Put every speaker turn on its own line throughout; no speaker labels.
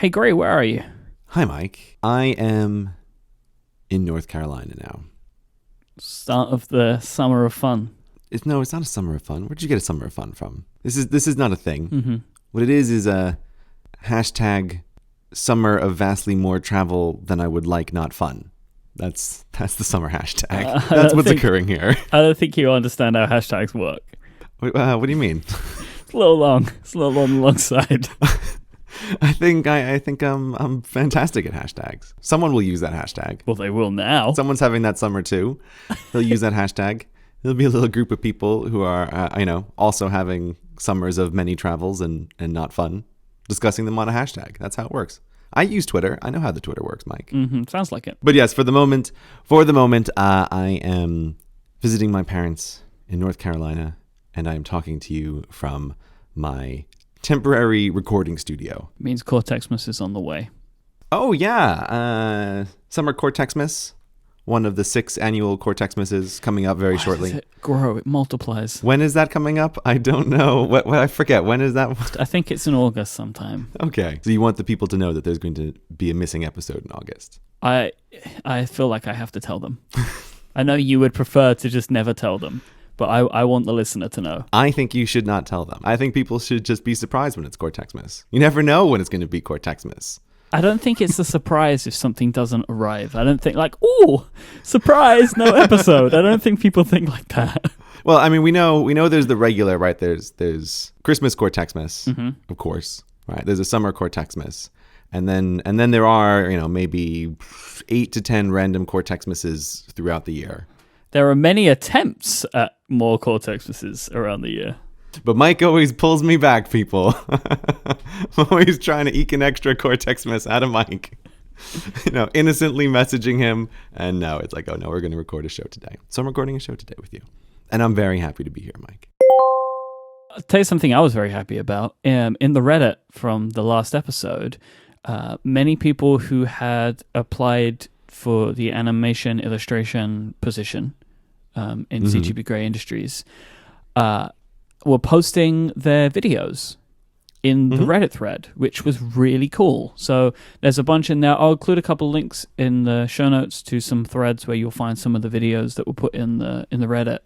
Hey, Gray, where are you?
Hi, Mike. I am in North Carolina now.
Start of the summer of fun.
It's not a summer of fun. Where'd you get a summer of fun from? This is not a thing.
Mm-hmm.
What it is a hashtag summer of vastly more travel than I would like, not fun. That's the summer hashtag. That's what's occurring here.
I don't think you understand how hashtags work.
What do you mean?
It's a little long. It's a little on the long side.
I think I'm fantastic at hashtags. Someone will use that hashtag.
Well, they will now.
Someone's having that summer too. They'll use that hashtag. There'll be a little group of people who are, also having summers of many travels and not fun, discussing them on a hashtag. That's how it works. I use Twitter. I know how the Twitter works, Mike.
Mm-hmm. Sounds like it.
But yes, for the moment, I am visiting my parents in North Carolina, and I am talking to you from my temporary recording studio.
It means Cortexmas is on the way.
Oh, yeah. Summer Cortexmas. One of the 6 annual Cortexmases coming up very shortly.
Does it grow? It multiplies.
When is that coming up? I don't know. What I forget. When is that?
I think it's in August sometime.
Okay. So you want the people to know that there's going to be a missing episode in August.
I feel like I have to tell them. I know you would prefer to just never tell them, but I want the listener to know.
I think you should not tell them. I think people should just be surprised when it's Cortexmas. You never know when it's going to be Cortexmas.
I don't think it's a surprise if something doesn't arrive. I don't think ooh, surprise, no episode. I don't think people think like that.
Well, I mean, we know there's the regular, right? There's Christmas Cortexmas, of course, right? There's a summer Cortexmas. And then there are, maybe 8 to 10 random Cortexmases throughout the year.
There are many attempts at more Cortexmases around the year.
But Mike always pulls me back, people. I'm always trying to eke an extra Cortexmas out of Mike. Innocently messaging him. And now it's like, oh no, we're going to record a show today. So I'm recording a show today with you. And I'm very happy to be here, Mike.
I'll tell you something I was very happy about. In the Reddit from the last episode, many people who had applied for the animation illustration position in CGP Grey Industries were posting their videos in the Reddit thread, which was really cool. So there's a bunch in there. I'll include a couple links in the show notes to some threads where you'll find some of the videos that were put in the Reddit.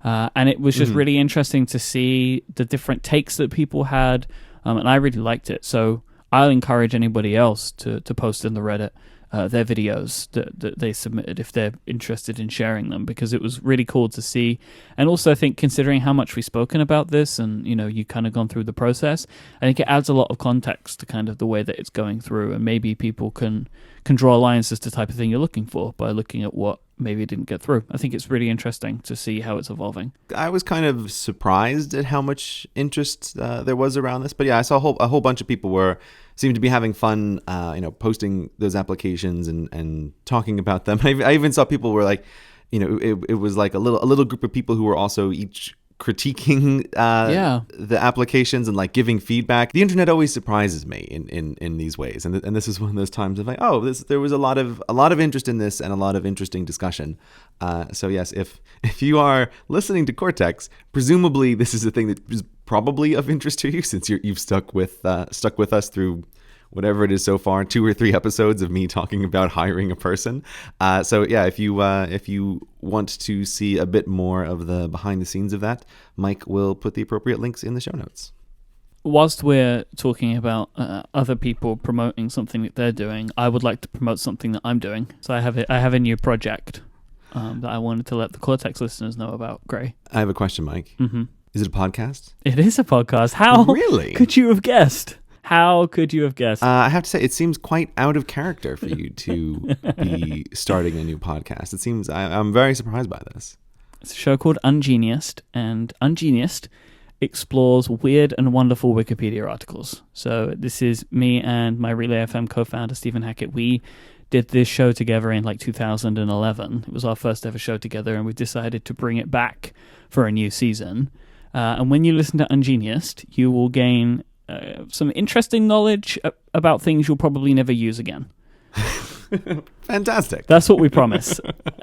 And it was just really interesting to see the different takes that people had, and I really liked it. So I'll encourage anybody else to post in the Reddit their videos that they submitted if they're interested in sharing them, because it was really cool to see. And also I think considering how much we've spoken about this and, you kind of gone through the process, I think it adds a lot of context to kind of the way that it's going through, and maybe people can draw lines as to the type of thing you're looking for by looking at what maybe didn't get through. I think it's really interesting to see how it's evolving.
I was kind of surprised at how much interest there was around this, but yeah, I saw a whole bunch of people seemed to be having fun, posting those applications and talking about them. I even saw people were like, it was like a little group of people who were also each critiquing the applications and like giving feedback. The internet always surprises me in these ways, and this is one of those times of like, there was a lot of interest in this and a lot of interesting discussion. So yes, if you are listening to Cortex, presumably this is a thing that is probably of interest to you, since you've stuck with us through whatever it is so far, 2 or 3 episodes of me talking about hiring a person. So yeah, if you want to see a bit more of the behind the scenes of that, Mike will put the appropriate links in the show notes.
Whilst we're talking about other people promoting something that they're doing, I would like to promote something that I'm doing. So I have a new project that I wanted to let the Cortex listeners know about. Gray,
I have a question, Mike. Mm-hmm. Is it a podcast?
It is a podcast. How
really
could you have guessed? How could you have guessed?
I have to say, it seems quite out of character for you to be starting a new podcast. It seems I'm very surprised by this.
It's a show called Ungeniused, and Ungeniused explores weird and wonderful Wikipedia articles. So this is me and my Relay FM co-founder, Stephen Hackett. We did this show together in 2011. It was our first ever show together, and we decided to bring it back for a new season. And when you listen to Ungeniused, you will gain some interesting knowledge about things you'll probably never use again.
Fantastic.
That's what we promise.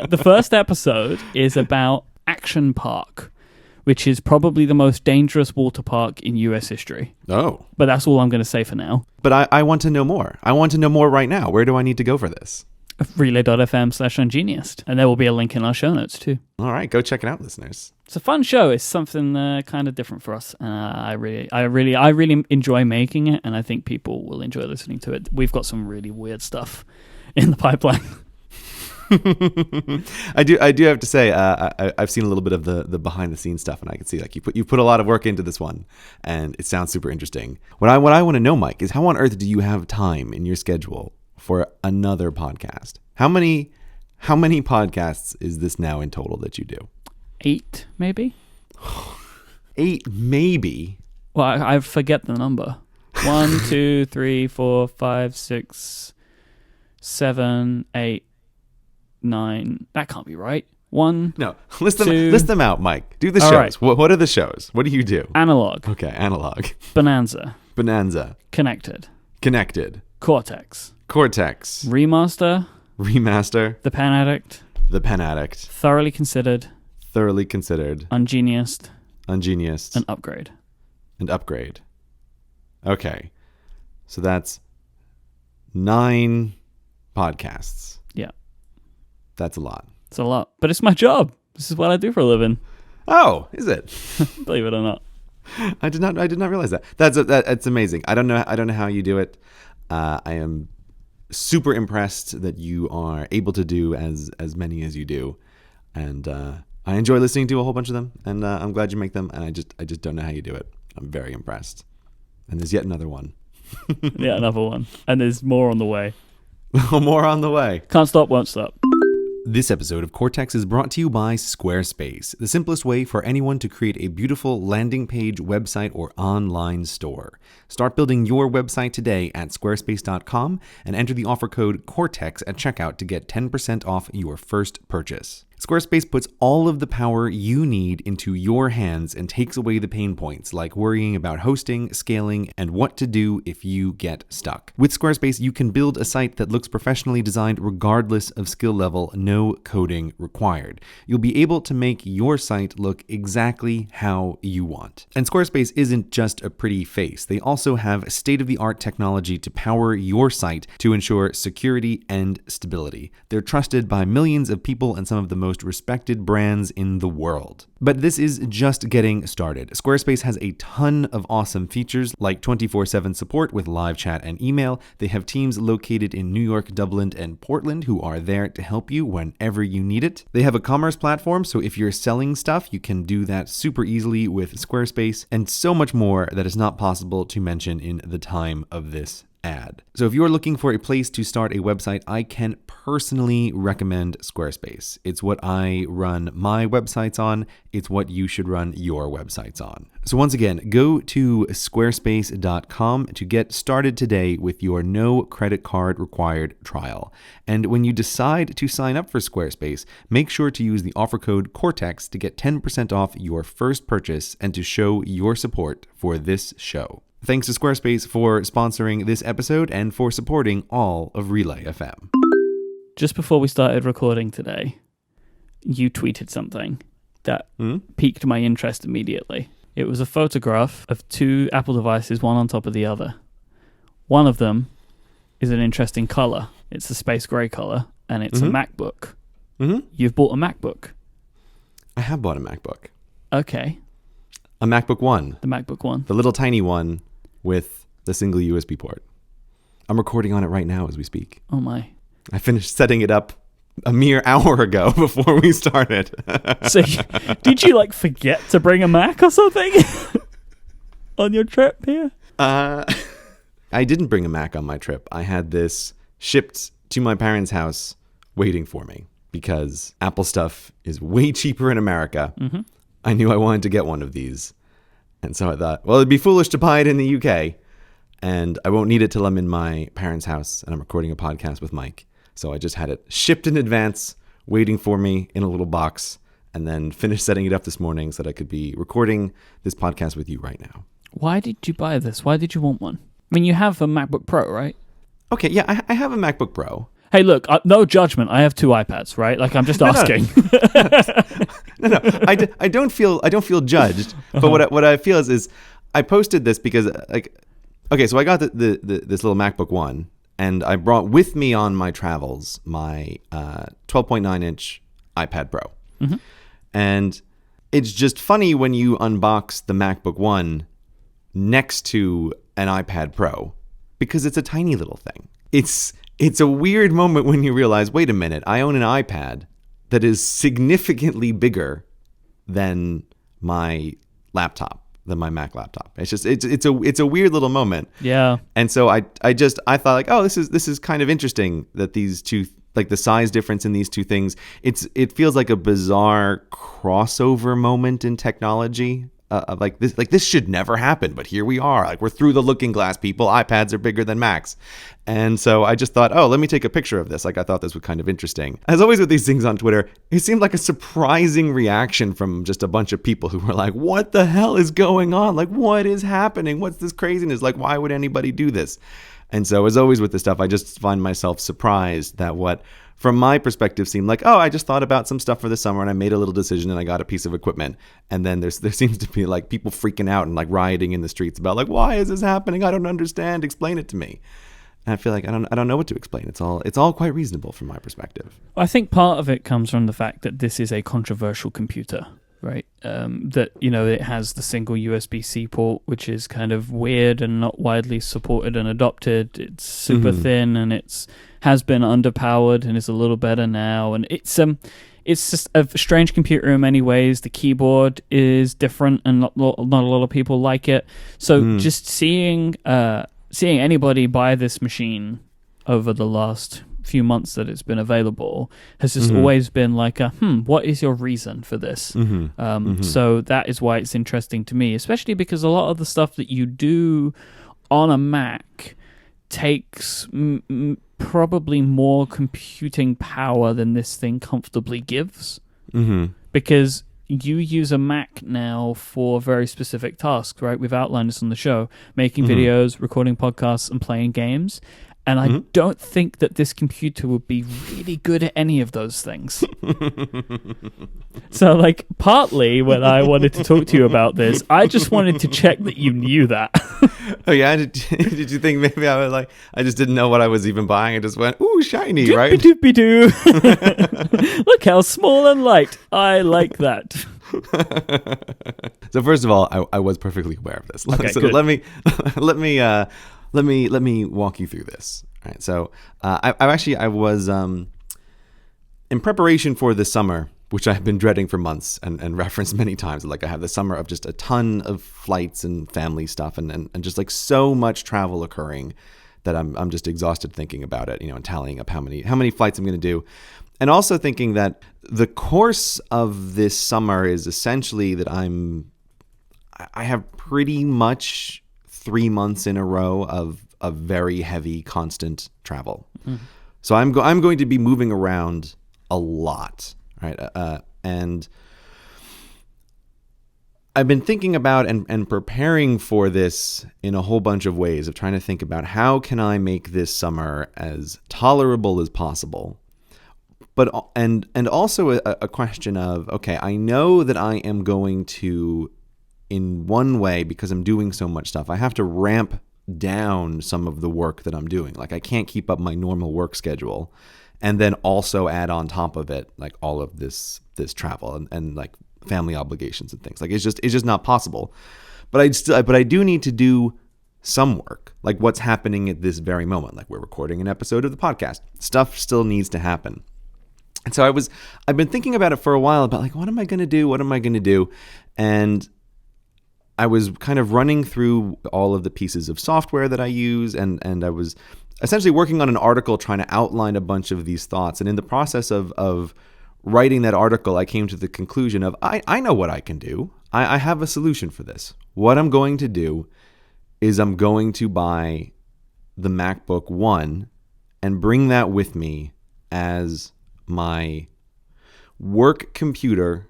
The first episode is about Action Park, which is probably the most dangerous water park in US history.
Oh.
But that's all I'm going to say for now.
But I want to know more. I want to know more right now. Where do I need to go for this?
Relay.fm/Ungeniused. And there will be a link in our show notes too.
All right, go check it out, listeners.
It's a fun show. It's something kind of different for us. I really enjoy making it, and I think people will enjoy listening to it. We've got some really weird stuff in the pipeline.
I do have to say, I've seen a little bit of the behind the scenes stuff, and I can see like you put a lot of work into this one, and it sounds super interesting. What I want to know, Myke, is how on earth do you have time in your schedule for another podcast? How many podcasts is this now in total that you do?
8, maybe.
8, maybe.
Well, I forget the number. 1, 2, 3, 4, 5, 6, 7, 8, 9. That can't be right. 1.
No, list them out, Myke. Do the
All
shows.
right.
What are the shows? What do you do?
Analog.
Okay, Analog.
Bonanza. Connected. Cortex. Remaster. The Pen Addict. Thoroughly Considered. Ungeniused. And Upgrade.
Okay. So that's 9 podcasts.
Yeah.
That's a lot.
It's a lot. But it's my job. This is what I do for a living.
Oh, is it?
Believe it or not.
I did not realize that. That's amazing. I don't know how you do it. I am super impressed that you are able to do as many as you do. And I enjoy listening to a whole bunch of them, and I'm glad you make them, and I just don't know how you do it. I'm very impressed. And there's yet another one.
Yeah, another one. And there's more on the way.
More on the way.
Can't stop, won't stop.
This episode of Cortex is brought to you by Squarespace, the simplest way for anyone to create a beautiful landing page, website, or online store. Start building your website today at squarespace.com and enter the offer code CORTEX at checkout to get 10% off your first purchase. Squarespace puts all of the power you need into your hands and takes away the pain points like worrying about hosting, scaling, and what to do if you get stuck. With Squarespace, you can build a site that looks professionally designed regardless of skill level, no coding required. You'll be able to make your site look exactly how you want. And Squarespace isn't just a pretty face. They also have state-of-the-art technology to power your site to ensure security and stability. They're trusted by millions of people and some of the most respected brands in the world. But this is just getting started. Squarespace has a ton of awesome features like 24/7 support with live chat and email. They have teams located in New York, Dublin, and Portland who are there to help you whenever you need it. They have a commerce platform, so if you're selling stuff, you can do that super easily with Squarespace, and so much more that is not possible to mention in the time of this ad. So if you're looking for a place to start a website, I can personally recommend Squarespace. It's what I run my websites on. It's what you should run your websites on. So once again, go to squarespace.com to get started today with your no credit card required trial. And when you decide to sign up for Squarespace, make sure to use the offer code CORTEX to get 10% off your first purchase and to show your support for this show. Thanks to Squarespace for sponsoring this episode and for supporting all of Relay FM.
Just before we started recording today, you tweeted something that piqued my interest immediately. It was a photograph of 2 Apple devices, one on top of the other. One of them is an interesting color. It's a space gray color, and it's a MacBook. You've bought a MacBook.
I have bought a MacBook.
Okay.
A MacBook One.
The MacBook One.
The little tiny one with the single USB port. I'm recording on it right now as we speak.
Oh my.
I finished setting it up a mere hour ago before we started.
So did you forget to bring a Mac or something on your trip here?
I didn't bring a Mac on my trip. I had this shipped to my parents' house waiting for me because Apple stuff is way cheaper in America. I knew I wanted to get one of these. And so I thought, well, it'd be foolish to buy it in the UK. And I won't need it till I'm in my parents' house and I'm recording a podcast with Myke. So I just had it shipped in advance, waiting for me in a little box, and then finished setting it up this morning so that I could be recording this podcast with you right now.
Why did you buy this? Why did you want one? I mean, you have a MacBook Pro, right?
Okay, yeah, I have a MacBook Pro.
Hey, look, no judgment. I have 2 iPads, right? Like, I'm just asking.
No. I don't feel judged. But what I feel is I posted this because okay, so I got this little MacBook One, and I brought with me on my travels my 12.9-inch iPad Pro.
Mm-hmm.
And it's just funny when you unbox the MacBook One next to an iPad Pro because it's a tiny little thing. It's a weird moment when you realize, wait a minute, I own an iPad that is significantly bigger than my laptop, than my Mac laptop. It's a weird little moment.
Yeah.
And so I thought like, oh, this is kind of interesting that these two, like the size difference in these two things, it feels like a bizarre crossover moment in technology. Like this should never happen, but here we are. Like, we're through the looking glass, people. iPads are bigger than Macs. And so I just thought, oh, let me take a picture of this. Like, I thought this was kind of interesting. As always with these things on Twitter, it seemed like a surprising reaction from just a bunch of people who were like, what the hell is going on? Like, what is happening? What's this craziness? Like, why would anybody do this? And so as always with this stuff, I just find myself surprised that what, from my perspective, seemed like, oh, I just thought about some stuff for the summer and I made a little decision and I got a piece of equipment. And then there seems to be like people freaking out and like rioting in the streets about like, why is this happening? I don't understand. Explain it to me. And I feel like I don't know what to explain. It's all quite reasonable from my perspective.
I think part of it comes from the fact that this is a controversial computer, right? That, it has the single USB-C port, which is kind of weird and not widely supported and adopted. It's super thin and has been underpowered and is a little better now. And it's just a strange computer in many ways. The keyboard is different and not a lot of people like it. So just seeing anybody buy this machine over the last few months that it's been available has just always been like what is your reason for this? So that is why it's interesting to me, especially because a lot of the stuff that you do on a Mac takes probably more computing power than this thing comfortably gives, because you use a Mac now for very specific tasks, right? We've outlined this on the show: making videos, recording podcasts, and playing games. And I don't think that this computer would be really good at any of those things. So, like, partly when I wanted to talk to you about this, I just wanted to check that you knew that.
Oh, yeah? Did you think maybe I was like, I just didn't know what I was even buying? I just went, ooh, shiny, right?
Doopy-doo. Look how small and light. I like that.
So first of all, I was perfectly aware of this.
Okay,
so
good.
let me walk you through this. All right. So I was in preparation for this summer, which I've been dreading for months and referenced many times. Like, I have the summer of just a ton of flights and family stuff and just like so much travel occurring that I'm just exhausted thinking about it, and tallying up how many flights I'm going to do. And also thinking that the course of this summer is essentially that I have pretty much 3 months in a row of very heavy, constant travel. So I'm going to be moving around a lot, right? And I've been thinking about and preparing for this in a whole bunch of ways, of trying to think about how can I make this summer as tolerable as possible. But and also a question of, okay, I know that I am going to, in one way, because I'm doing so much stuff, I have to ramp down some of the work that I'm doing. Like, I can't keep up my normal work schedule and then also add on top of it like all of this travel and like family obligations and things. Like, it's just not possible. But I do need to do some work, like what's happening at this very moment. Like, we're recording an episode of the podcast. Stuff still needs to happen. And so I've been thinking about it for a while about like, what am I going to do? What am I going to do? And I was kind of running through all of the pieces of software that I use, and I was essentially working on an article trying to outline a bunch of these thoughts. And in the process of writing that article, I came to the conclusion of, I know what I can do. I have a solution for this. What I'm going to do is I'm going to buy the MacBook One and bring that with me as my work computer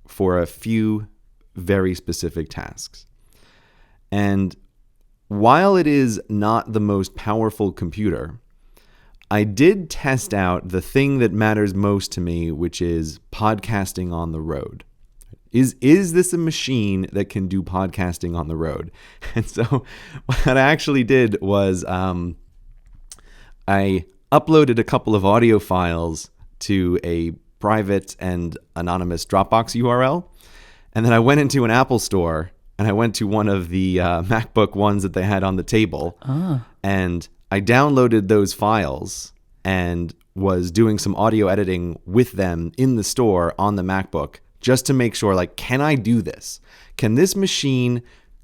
for a few very specific tasks. And while it is not the most powerful computer, I did test out the thing that matters most to me, which is podcasting on the road. Is this a machine that can do podcasting on the road? And so what I actually did was I uploaded a couple of audio files to a private and anonymous Dropbox URL. And then I went into an Apple store and I went to one of the MacBook ones that they had on the table. And I downloaded those files and was doing some audio editing with them in the store on the MacBook just to make sure, like, can I do this? Can this machine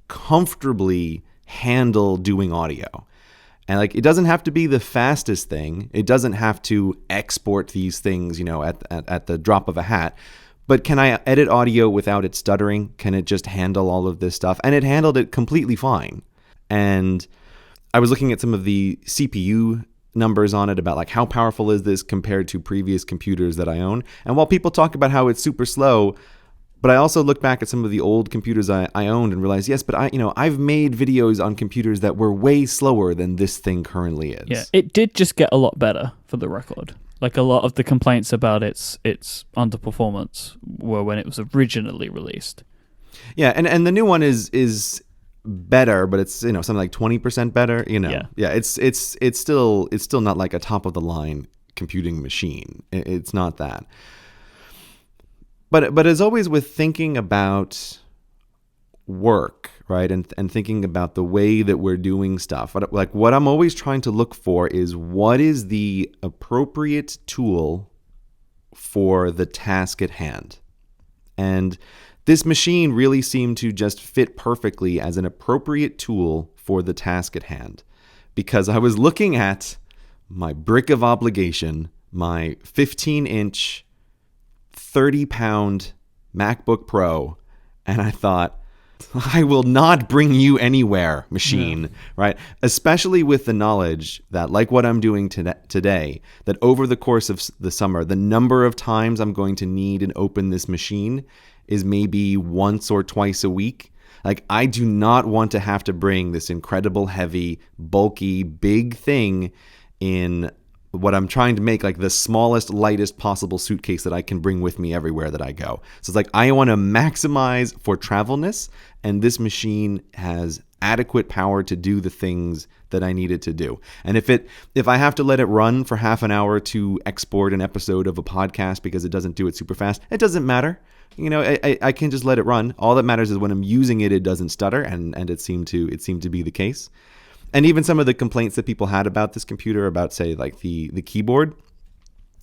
comfortably handle doing audio? And like, it doesn't have to be the fastest thing. It doesn't have to export these things, at the drop of a hat. But can I edit audio without it stuttering? Can it just handle all of this stuff? And it handled it completely fine. And I was looking at some of the CPU numbers on it about like how powerful is this compared to previous computers that I own. And while people talk about how it's super slow, but I also look back at some of the old computers I owned and realized, yes, but I've made videos on computers that were way slower than this thing currently is.
Yeah, it did just get a lot better, for the record. Like, a lot of the complaints about its underperformance were when it was originally released.
Yeah, and the new one is better, but it's something like 20% better. Yeah, it's still not like a top of the line computing machine. It's not that. But as always with thinking about work, right, and thinking about the way that we're doing stuff, like what I'm always trying to look for is what is the appropriate tool for the task at hand. And this machine really seemed to just fit perfectly as an appropriate tool for the task at hand, because I was looking at my brick of obligation, my 15-inch 30-pound MacBook Pro, and I thought, I will not bring you anywhere, machine, right? Especially with the knowledge that, like what I'm doing today, that over the course of the summer, the number of times I'm going to need and open this machine is maybe once or twice a week. Like, I do not want to have to bring this incredible, heavy, bulky, big thing in what I'm trying to make like the smallest, lightest possible suitcase that I can bring with me everywhere that I go. So it's like, I want to maximize for travelness, and this machine has adequate power to do the things that I need it to do. And if I have to let it run for half an hour to export an episode of a podcast because it doesn't do it super fast, it doesn't matter. I can just let it run. All that matters is when I'm using it, it doesn't stutter, and it seemed to be the case. And even some of the complaints that people had about this computer, about, say, like the keyboard.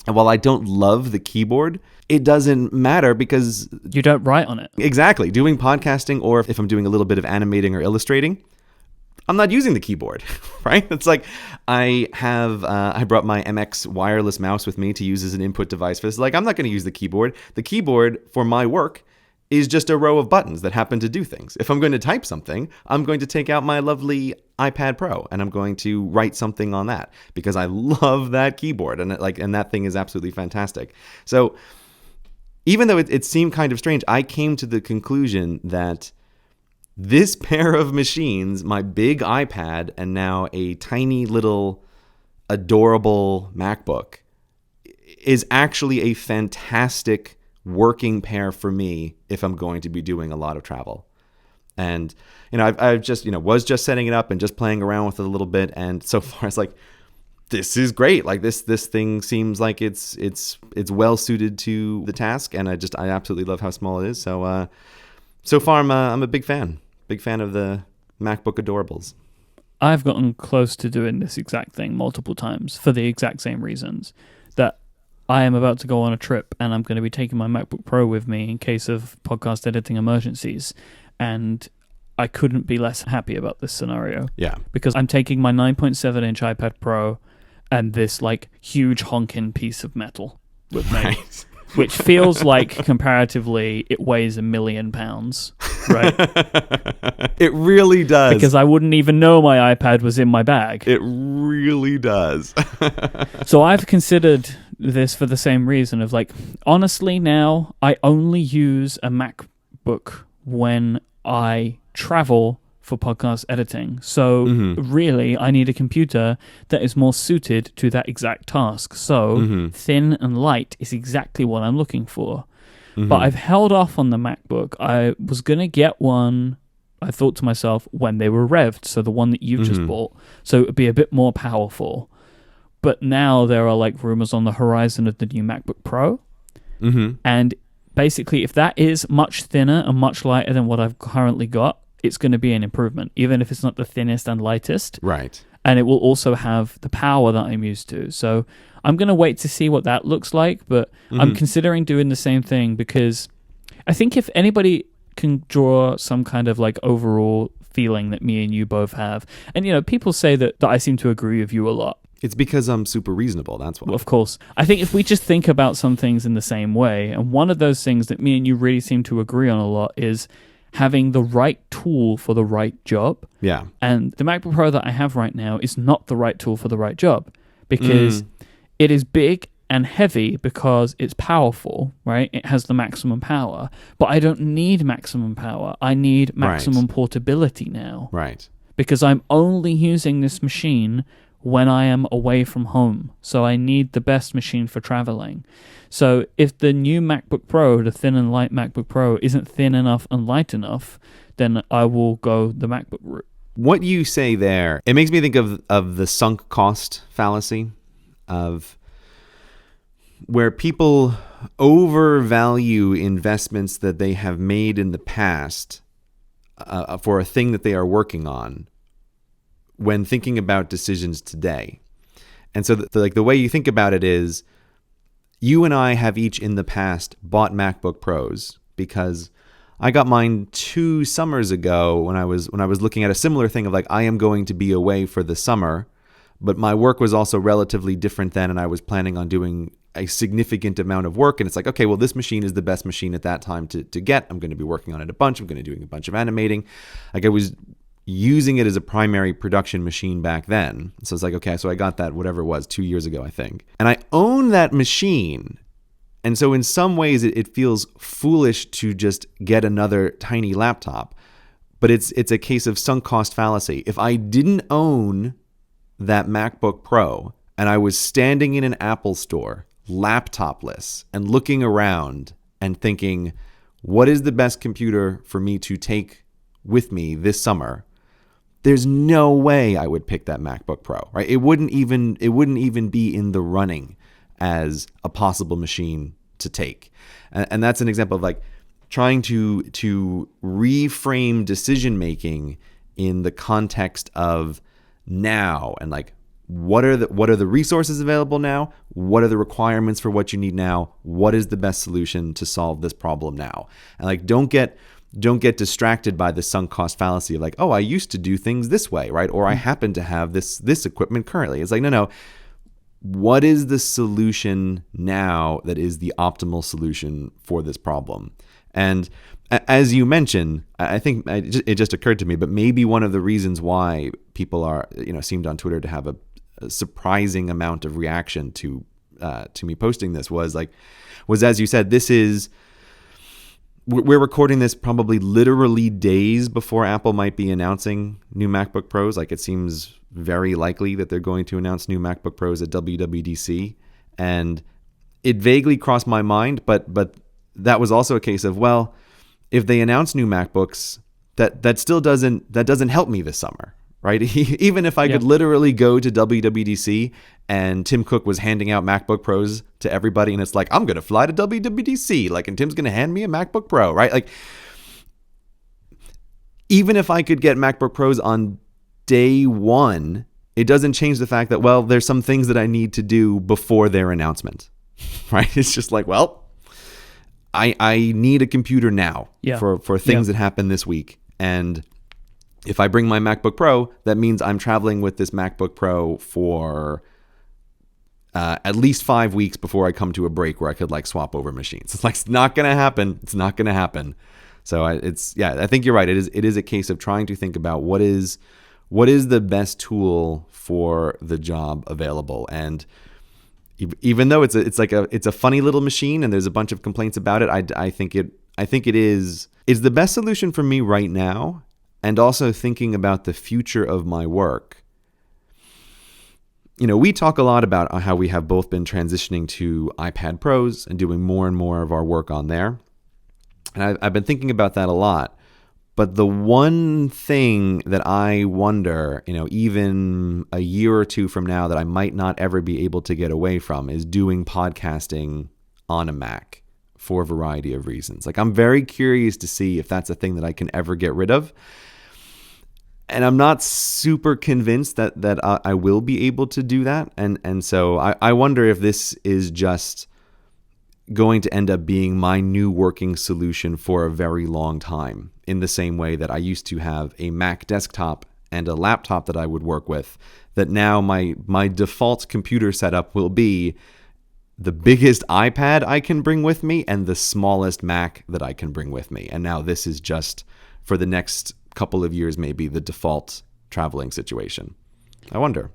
And while I don't love the keyboard, it doesn't matter because
you don't write on it.
Exactly. Doing podcasting, or if I'm doing a little bit of animating or illustrating, I'm not using the keyboard, right? It's like I brought my MX wireless mouse with me to use as an input device for this. Like, I'm not going to use the keyboard. The keyboard for my work is just a row of buttons that happen to do things. If I'm going to type something, I'm going to take out my lovely iPad Pro and I'm going to write something on that because I love that keyboard, and that thing is absolutely fantastic. So even though it seemed kind of strange, I came to the conclusion that this pair of machines, my big iPad and now a tiny little adorable MacBook, is actually a fantastic working pair for me if I'm going to be doing a lot of travel. And I've just was just setting it up and just playing around with it a little bit, and so far it's like, this is great. Like, this thing seems like it's well suited to the task, and I absolutely love how small it is. So far I'm a big fan of the MacBook Adorables.
I've gotten close to doing this exact thing multiple times for the exact same reasons. That I am about to go on a trip and I'm going to be taking my MacBook Pro with me in case of podcast editing emergencies. And I couldn't be less happy about this scenario.
Yeah.
Because I'm taking my 9.7-inch iPad Pro and this like huge honking piece of metal with me. Right. Which feels like, comparatively, it weighs 1 million pounds, right?
It really does.
Because I wouldn't even know my iPad was in my bag.
It really does.
So I've considered this for the same reason of, like, honestly now, I only use a MacBook when I travel for podcast editing. So really, I need a computer that is more suited to that exact task. So thin and light is exactly what I'm looking for. But I've held off on the MacBook. I was going to get one, I thought to myself, when they were revved. So the one that you've just bought. So it would be a bit more powerful. But now there are like rumors on the horizon of the new MacBook Pro. And basically, if that is much thinner and much lighter than what I've currently got, it's going to be an improvement, even if it's not the thinnest and lightest.
Right.
And it will also have the power that I'm used to. So I'm going to wait to see what that looks like, but I'm considering doing the same thing because I think if anybody can draw some kind of like overall feeling that me and you both have, and you know, people say that I seem to agree with you a lot.
It's because I'm super reasonable, that's why.
Well, of course. I think if we just think about some things in the same way, and one of those things that me and you really seem to agree on a lot is having the right tool for the right job.
Yeah.
And the MacBook Pro that I have right now is not the right tool for the right job because it is big and heavy because it's powerful, right? It has the maximum power, but I don't need maximum power. I need maximum portability now.
Right.
Because I'm only using this machine when I am away from home. So I need the best machine for traveling. So if the new MacBook Pro, the thin and light MacBook Pro, isn't thin enough and light enough, then I will go the MacBook route.
What you say there, it makes me think of the sunk cost fallacy, of where people overvalue investments that they have made in the past for a thing that they are working on when thinking about decisions today. And so the way you think about it is, you and I have each in the past bought MacBook Pros because I got mine 2 summers ago when I was looking at a similar thing of like, I am going to be away for the summer, but my work was also relatively different then, and I was planning on doing a significant amount of work. And it's like, okay, well, this machine is the best machine at that time to get. I'm going to be working on it a bunch. I'm going to be doing a bunch of animating. Like I was using it as a primary production machine back then. So it's like, okay, so I got that, whatever it was, 2 years ago, I think. And I own that machine. And so in some ways it feels foolish to just get another tiny laptop, but it's a case of sunk cost fallacy. If I didn't own that MacBook Pro and I was standing in an Apple store, laptopless, and looking around and thinking, what is the best computer for me to take with me this summer? There's no way I would pick that MacBook Pro, right? It wouldn't even be in the running as a possible machine to take. And that's an example of like trying to reframe decision making in the context of now, and like what are the resources available now? What are the requirements for what you need now? What is the best solution to solve this problem now? And like don't get distracted by the sunk cost fallacy of like, oh, I used to do things this way, right? Or I happen to have this equipment currently. It's like, no. What is the solution now that is the optimal solution for this problem? And as you mentioned, I think it just occurred to me, but maybe one of the reasons why people seemed on Twitter to have a surprising amount of reaction to me posting this was as you said, we're recording this probably literally days before Apple might be announcing new MacBook Pros. Like it seems very likely that they're going to announce new MacBook Pros at WWDC. And it vaguely crossed my mind, but that was also a case of, well, if they announce new MacBooks, that still doesn't help me this summer, right? Even if I could literally go to WWDC and Tim Cook was handing out MacBook Pros to everybody, and it's like, I'm going to fly to WWDC, and Tim's going to hand me a MacBook Pro, right? Like, even if I could get MacBook Pros on day one, it doesn't change the fact that, well, there's some things that I need to do before their announcement, right? It's just like, well, I need a computer now for things that happen this week. And if I bring my MacBook Pro, that means I'm traveling with this MacBook Pro for at least 5 weeks before I come to a break where I could swap over machines. It's it's not going to happen. It's not going to happen. So I think you're right. It is a case of trying to think about what is the best tool for the job available. And even though it's a funny little machine and there's a bunch of complaints about it, I think it is the best solution for me right now. and also thinking about the future of my work. We talk a lot about how we have both been transitioning to iPad Pros and doing more and more of our work on there. And I've been thinking about that a lot. But the one thing that I wonder, even a year or two from now, that I might not ever be able to get away from is doing podcasting on a Mac for a variety of reasons. Like, I'm very curious to see if that's a thing that I can ever get rid of. And I'm not super convinced that I will be able to do that. And so I wonder if this is just going to end up being my new working solution for a very long time, in the same way that I used to have a Mac desktop and a laptop that I would work with, that now my default computer setup will be the biggest iPad I can bring with me and the smallest Mac that I can bring with me. And now this is just, for the next couple of years, maybe the default traveling situation. I wonder.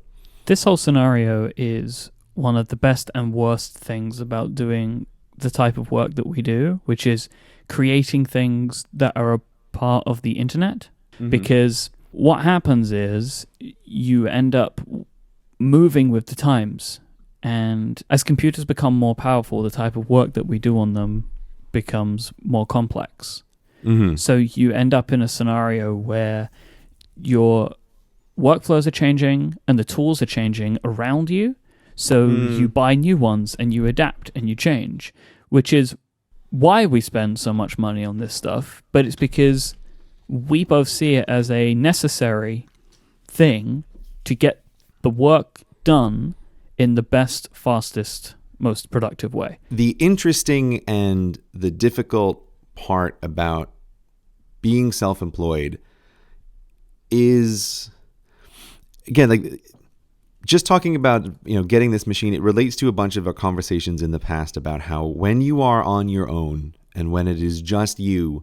This whole scenario is one of the best and worst things about doing the type of work that we do, which is creating things that are a part of the internet. Mm-hmm. Because what happens is you end up moving with the times. And as computers become more powerful, the type of work that we do on them becomes more complex. Mm-hmm. So you end up in a scenario where your workflows are changing and the tools are changing around you. So you buy new ones and you adapt and you change, which is why we spend so much money on this stuff. But it's because we both see it as a necessary thing to get the work done in the best, fastest, most productive way.
The interesting and the difficult part about being self-employed is, again, like, just talking about, getting this machine, it relates to a bunch of our conversations in the past about how when you are on your own and when it is just you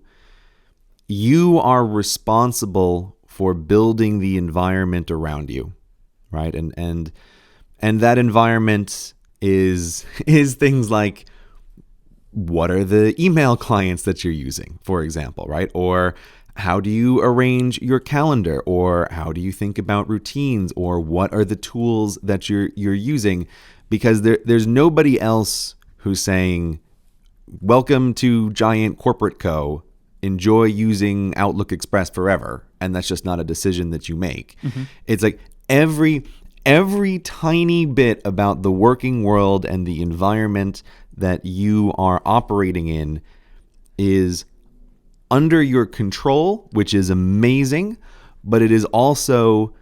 are responsible for building the environment around you, right? And that environment is things like, what are the email clients that you're using, for example, right? Or how do you arrange your calendar? Or how do you think about routines? Or what are the tools that you're using? Because there's nobody else who's saying, welcome to Giant Corporate Co. Enjoy using Outlook Express forever. And that's just not a decision that you make. Mm-hmm. It's like every tiny bit about the working world and the environment that you are operating in is under your control, which is amazing, but it is also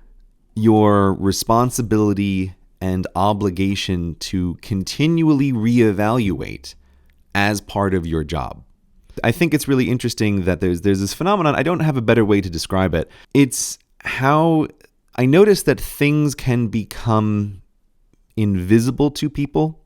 your responsibility and obligation to continually reevaluate as part of your job. I think it's really interesting that there's this phenomenon. I don't have a better way to describe it. It's how I notice that things can become invisible to people,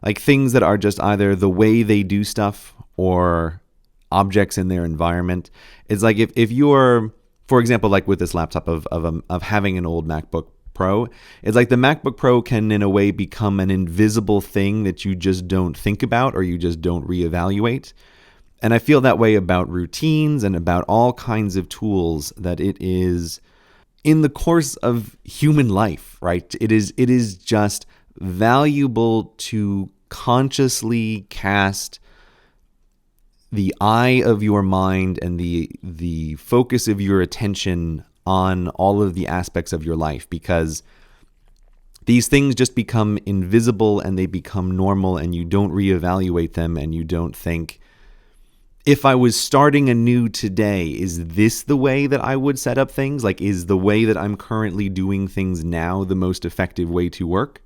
like things that are just either the way they do stuff or objects in their environment. It's like if you're, for example, like with this laptop of having an old MacBook Pro, it's like the MacBook Pro can in a way become an invisible thing that you just don't think about or you just don't reevaluate. And I feel that way about routines and about all kinds of tools, that it is in the course of human life, right? It is just valuable to consciously cast the eye of your mind and the focus of your attention on all of the aspects of your life, because these things just become invisible and they become normal and you don't reevaluate them and you don't think, if I was starting anew today, is this the way that I would set up things? Like, is the way that I'm currently doing things now the most effective way to work?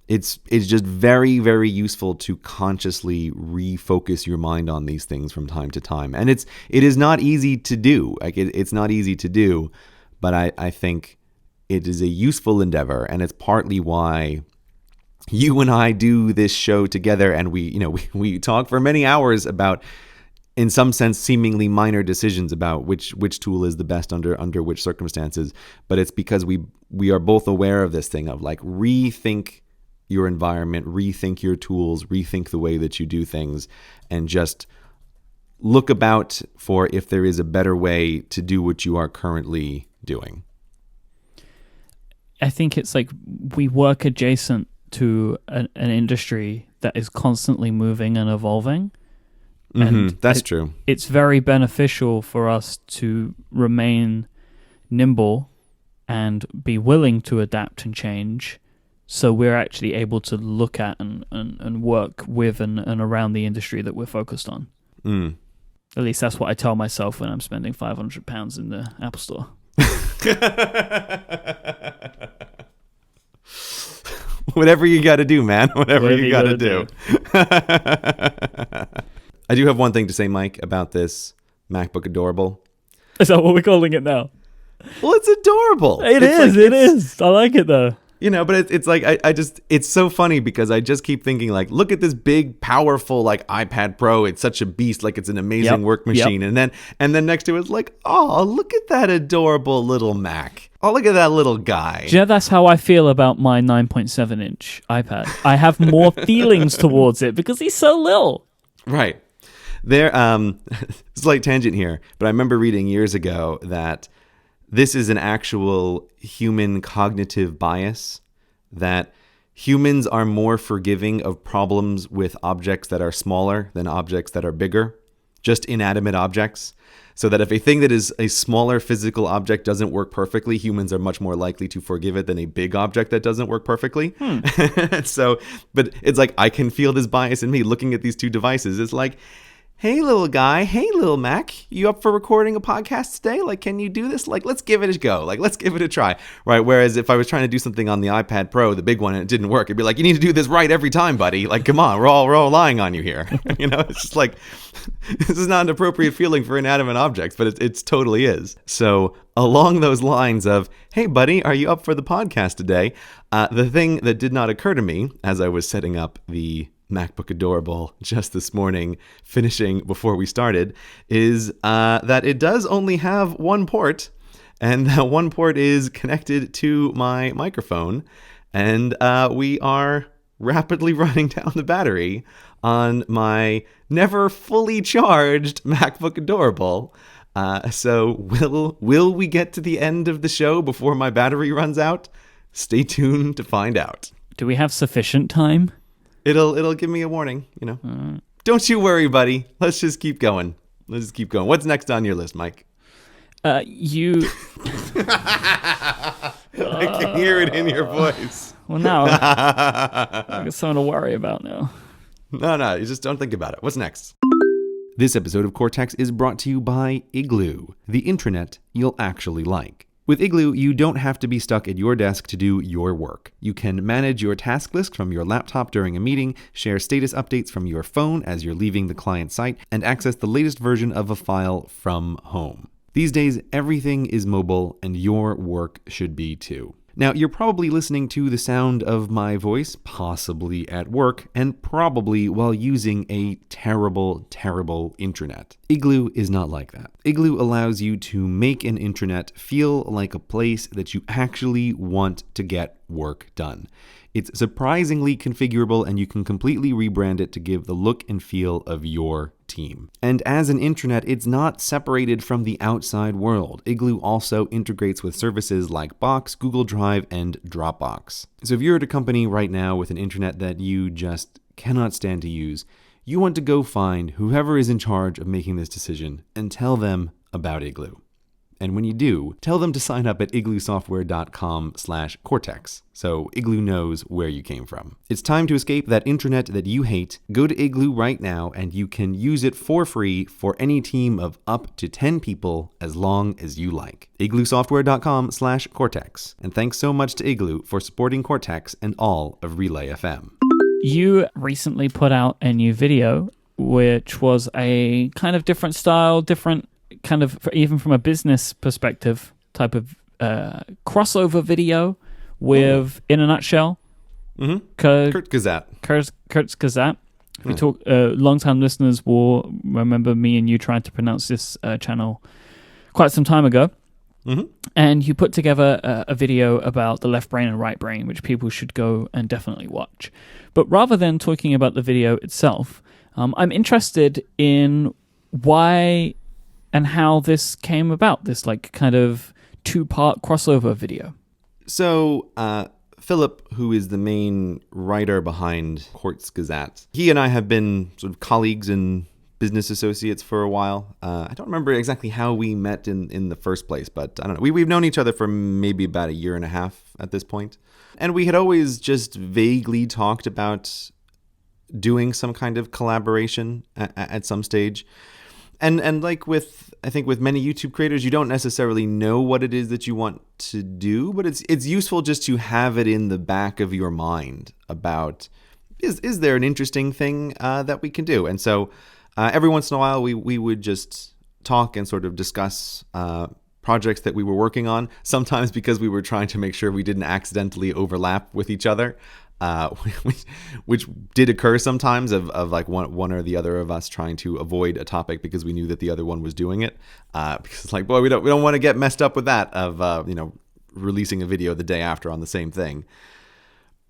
It's just very, very useful to consciously refocus your mind on these things from time to time. And it is not easy to do. Like it's not easy to do, but I think it is a useful endeavor, and it's partly why you and I do this show together, and we talk for many hours about, in some sense, seemingly minor decisions about which tool is the best under which circumstances. But it's because we are both aware of this thing of like, rethink your environment, rethink your tools, rethink the way that you do things, and just look about for if there is a better way to do what you are currently doing?
I think it's like we work adjacent to an industry that is constantly moving and evolving. And
that's true.
It's very beneficial for us to remain nimble and be willing to adapt and change, so we're actually able to look at and work with and around the industry that we're focused on. At least that's what I tell myself when I'm spending £500 in the Apple Store.
Whatever you got to do, man. Whatever you got to do. I do have one thing to say, Myke, about this MacBook Adorable.
Is that what we're calling it now?
Well, it's adorable.
It is. I like it, though.
You know, but it's like, it's so funny because I just keep thinking, like, look at this big, powerful, like, iPad Pro. It's such a beast. Like, it's an amazing work machine.
Yep.
And then next to it's like, oh, look at that adorable little Mac. Oh, look at that little guy.
Do you know, that's how I feel about my 9.7-inch iPad. I have more feelings towards it because he's so little.
Right. There, slight tangent here, but I remember reading years ago that this is an actual human cognitive bias, that humans are more forgiving of problems with objects that are smaller than objects that are bigger, just inanimate objects. So that if a thing that is a smaller physical object doesn't work perfectly, humans are much more likely to forgive it than a big object that doesn't work perfectly. So, but it's like, I can feel this bias in me looking at these two devices. It's like, hey, little guy. Hey, little Mac. You up for recording a podcast today? Like, can you do this? Like, let's give it a go. Like, let's give it a try. Right? Whereas if I was trying to do something on the iPad Pro, the big one, and it didn't work, it'd be like, you need to do this right every time, buddy. Like, come on. We're all relying on you here. You know, it's just like, this is not an appropriate feeling for inanimate objects, but it totally is. So along those lines of, hey, buddy, are you up for the podcast today? The thing that did not occur to me as I was setting up the MacBook Adorable just this morning, finishing before we started, is that it does only have one port, and that one port is connected to my microphone, and we are rapidly running down the battery on my never fully charged MacBook Adorable. So will we get to the end of the show before my battery runs out? Stay tuned to find out.
Do we have sufficient time?
It'll give me a warning, you know. Don't you worry, buddy. Let's just keep going. What's next on your list, Myke?
You...
I can hear it in your voice.
Well, now I got something to worry about now.
No, you just don't think about it. What's next? This episode of Cortex is brought to you by Igloo, the intranet you'll actually like. With Igloo, you don't have to be stuck at your desk to do your work. You can manage your task list from your laptop during a meeting, share status updates from your phone as you're leaving the client site, and access the latest version of a file from home. These days, everything is mobile, and your work should be too. Now, you're probably listening to the sound of my voice, possibly at work, and probably while using a terrible, terrible intranet. Igloo is not like that. Igloo allows you to make an intranet feel like a place that you actually want to get work done. It's surprisingly configurable, and you can completely rebrand it to give the look and feel of your team. And as an intranet, it's not separated from the outside world. Igloo also integrates with services like Box, Google Drive, and Dropbox. So if you're at a company right now with an intranet that you just cannot stand to use, you want to go find whoever is in charge of making this decision and tell them about Igloo. And when you do, tell them to sign up at igloosoftware.com/Cortex, so Igloo knows where you came from. It's time to escape that intranet that you hate. Go to Igloo right now, and you can use it for free for any team of up to 10 people as long as you like. igloosoftware.com/Cortex. And thanks so much to Igloo for supporting Cortex and all of Relay FM.
You recently put out a new video, which was a kind of different style, different kind of, even from a business perspective, type of crossover video with, in a nutshell,
Kurt Gazat.
Kurt's Gazat. If you talk, long-time listeners will remember me and you trying to pronounce this channel quite some time ago. And you put together a video about the left brain and right brain, which people should go and definitely watch. But rather than talking about the video itself, I'm interested in why and how this came about, this like kind of 2-part crossover video.
So, Philip, who is the main writer behind Quartz Gazette, he and I have been sort of colleagues and business associates for a while. I don't remember exactly how we met in the first place, but I don't know. We've known each other for maybe about a year and a half at this point. And we had always just vaguely talked about doing some kind of collaboration at some stage. And like I think with many YouTube creators, you don't necessarily know what it is that you want to do, but it's useful just to have it in the back of your mind about, is there an interesting thing that we can do? And so every once in a while, we would just talk and sort of discuss projects that we were working on, sometimes because we were trying to make sure we didn't accidentally overlap with each other. Which did occur sometimes of like one or the other of us trying to avoid a topic because we knew that the other one was doing it. Because it's like, boy, we don't want to get messed up with that of releasing a video the day after on the same thing.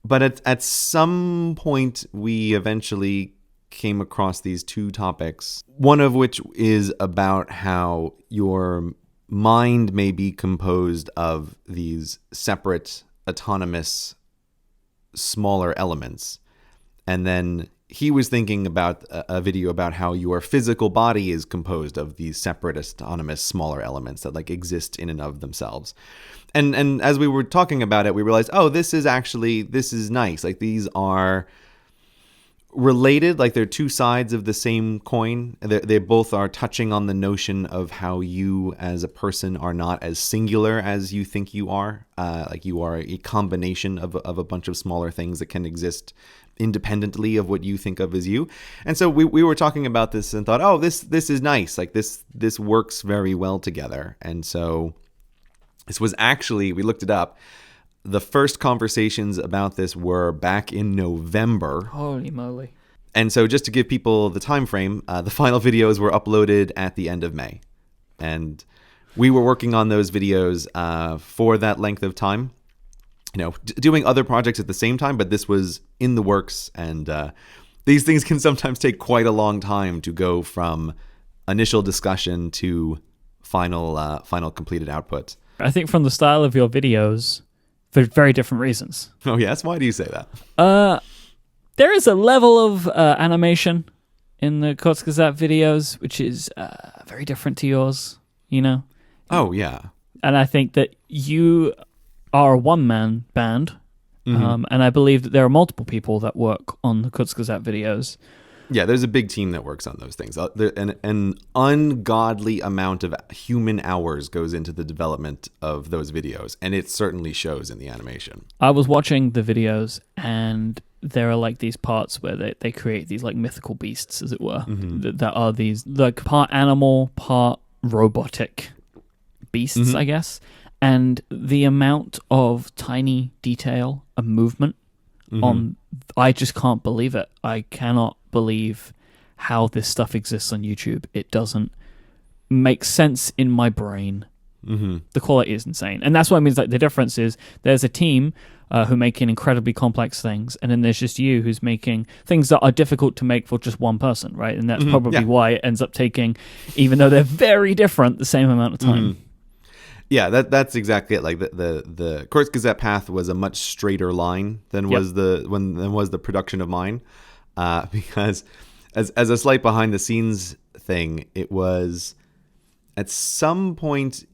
But at some point, we eventually came across these two topics. One of which is about how your mind may be composed of these separate, autonomous, smaller elements. And then he was thinking about a video about how your physical body is composed of these separate, autonomous, smaller elements that like exist in and of themselves. And as we were talking about it, we realized, oh, this is nice. Like these are related, like they're two sides of the same coin. They both are touching on the notion of how you as a person are not as singular as you think you are. Like you are a combination of a bunch of smaller things that can exist independently of what you think of as you. And so we were talking about this and thought, oh, this is nice. Like this works very well together. And so this was actually, we looked it up, the first conversations about this were back in November.
Holy moly.
And so just to give people the time frame, the final videos were uploaded at the end of May. And we were working on those videos for that length of time, doing other projects at the same time, but this was in the works. And these things can sometimes take quite a long time to go from initial discussion to final completed output.
I think from the style of your videos, for very different reasons.
Oh, yes? Why do you say that?
There is a level of animation in the Quartz Gazette videos, which is very different to yours,
Oh, yeah.
And I think that you are a one-man band, and I believe that there are multiple people that work on the Quartz Gazette videos.
Yeah, there's a big team that works on those things. An ungodly amount of human hours goes into the development of those videos, and it certainly shows in the animation.
I was watching the videos, and there are like these parts where they create these like mythical beasts, as it were, that are these like part animal, part robotic beasts, I guess. And the amount of tiny detail and movement on, I just can't believe it. I cannot believe how this stuff exists on YouTube. It doesn't make sense in my brain. The quality is insane. And that's what I mean. Like the difference is there's a team who making incredibly complex things, and then there's just you who's making things that are difficult to make for just one person, right? And that's probably why it ends up taking, even though they're very different, the same amount of time.
Yeah, that's exactly it. Like the Quartz Gazette path was a much straighter line than was the production of mine, because as a slight behind the scenes thing, it was at some point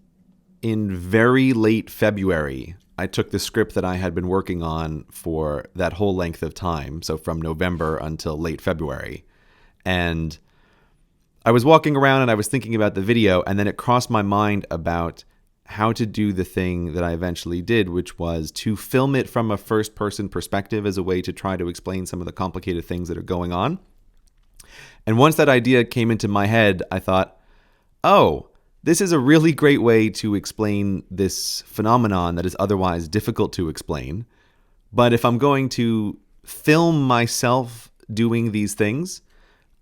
in very late February, I took the script that I had been working on for that whole length of time, so from November until late February, and I was walking around and I was thinking about the video, and then it crossed my mind about how to do the thing that I eventually did, which was to film it from a first-person perspective as a way to try to explain some of the complicated things that are going on. And once that idea came into my head, I thought, oh, this is a really great way to explain this phenomenon that is otherwise difficult to explain. But if I'm going to film myself doing these things,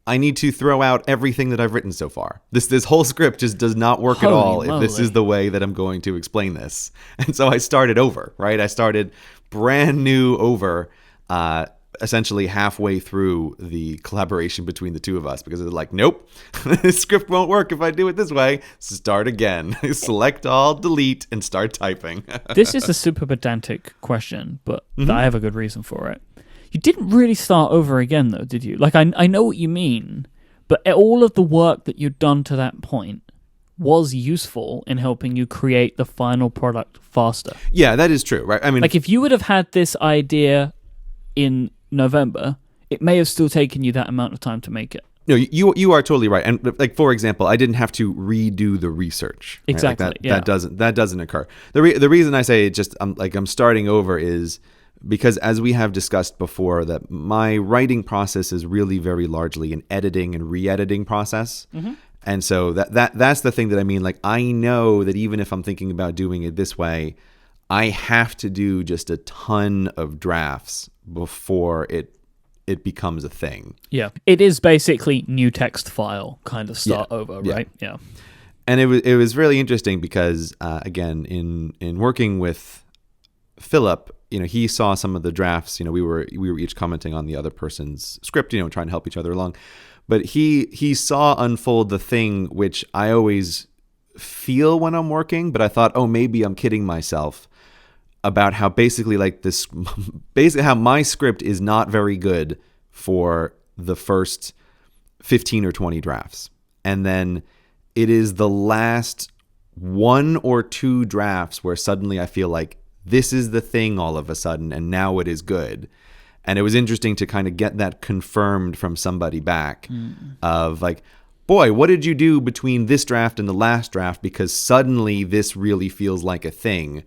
I need to throw out everything that I've written so far. This whole script just does not work at all if this is the way that I'm going to explain this. And so I started over, right? I started brand new over. essentially halfway through the collaboration between the two of us, because it's like, nope, this script won't work if I do it this way. Start again. Select all, delete, and start typing.
This is a super pedantic question, but I have a good reason for it. You didn't really start over again, though, did you? Like, I know what you mean, but all of the work that you'd done to that point was useful in helping you create the final product faster.
Yeah, that is true, right? I mean,
like, if you would have had this idea in November, it may have still taken you that amount of time to make it.
No, you are totally right. And like, for example, I didn't have to redo the research. Right?
Exactly.
Like that doesn't occur. The reason I say I'm starting over is because, as we have discussed before, that my writing process is really very largely an editing and re-editing process. Mm-hmm. And so that's the thing that I mean. Like, I know that even if I'm thinking about doing it this way, I have to do just a ton of drafts before it becomes a thing.
Yeah. It is basically new text file kind of start over, right? Yeah.
And it was really interesting because, again, in working with Philip, he saw some of the drafts. We were each commenting on the other person's script, trying to help each other along. But he saw unfold the thing which I always feel when I'm working, but I thought, oh, maybe I'm kidding myself about how basically how my script is not very good for the first 15 or 20 drafts. And then it is the last 1 or 2 drafts where suddenly I feel like this is the thing all of a sudden, and now it is good. And it was interesting to kind of get that confirmed from somebody back of like, boy, what did you do between this draft and the last draft? Because suddenly this really feels like a thing.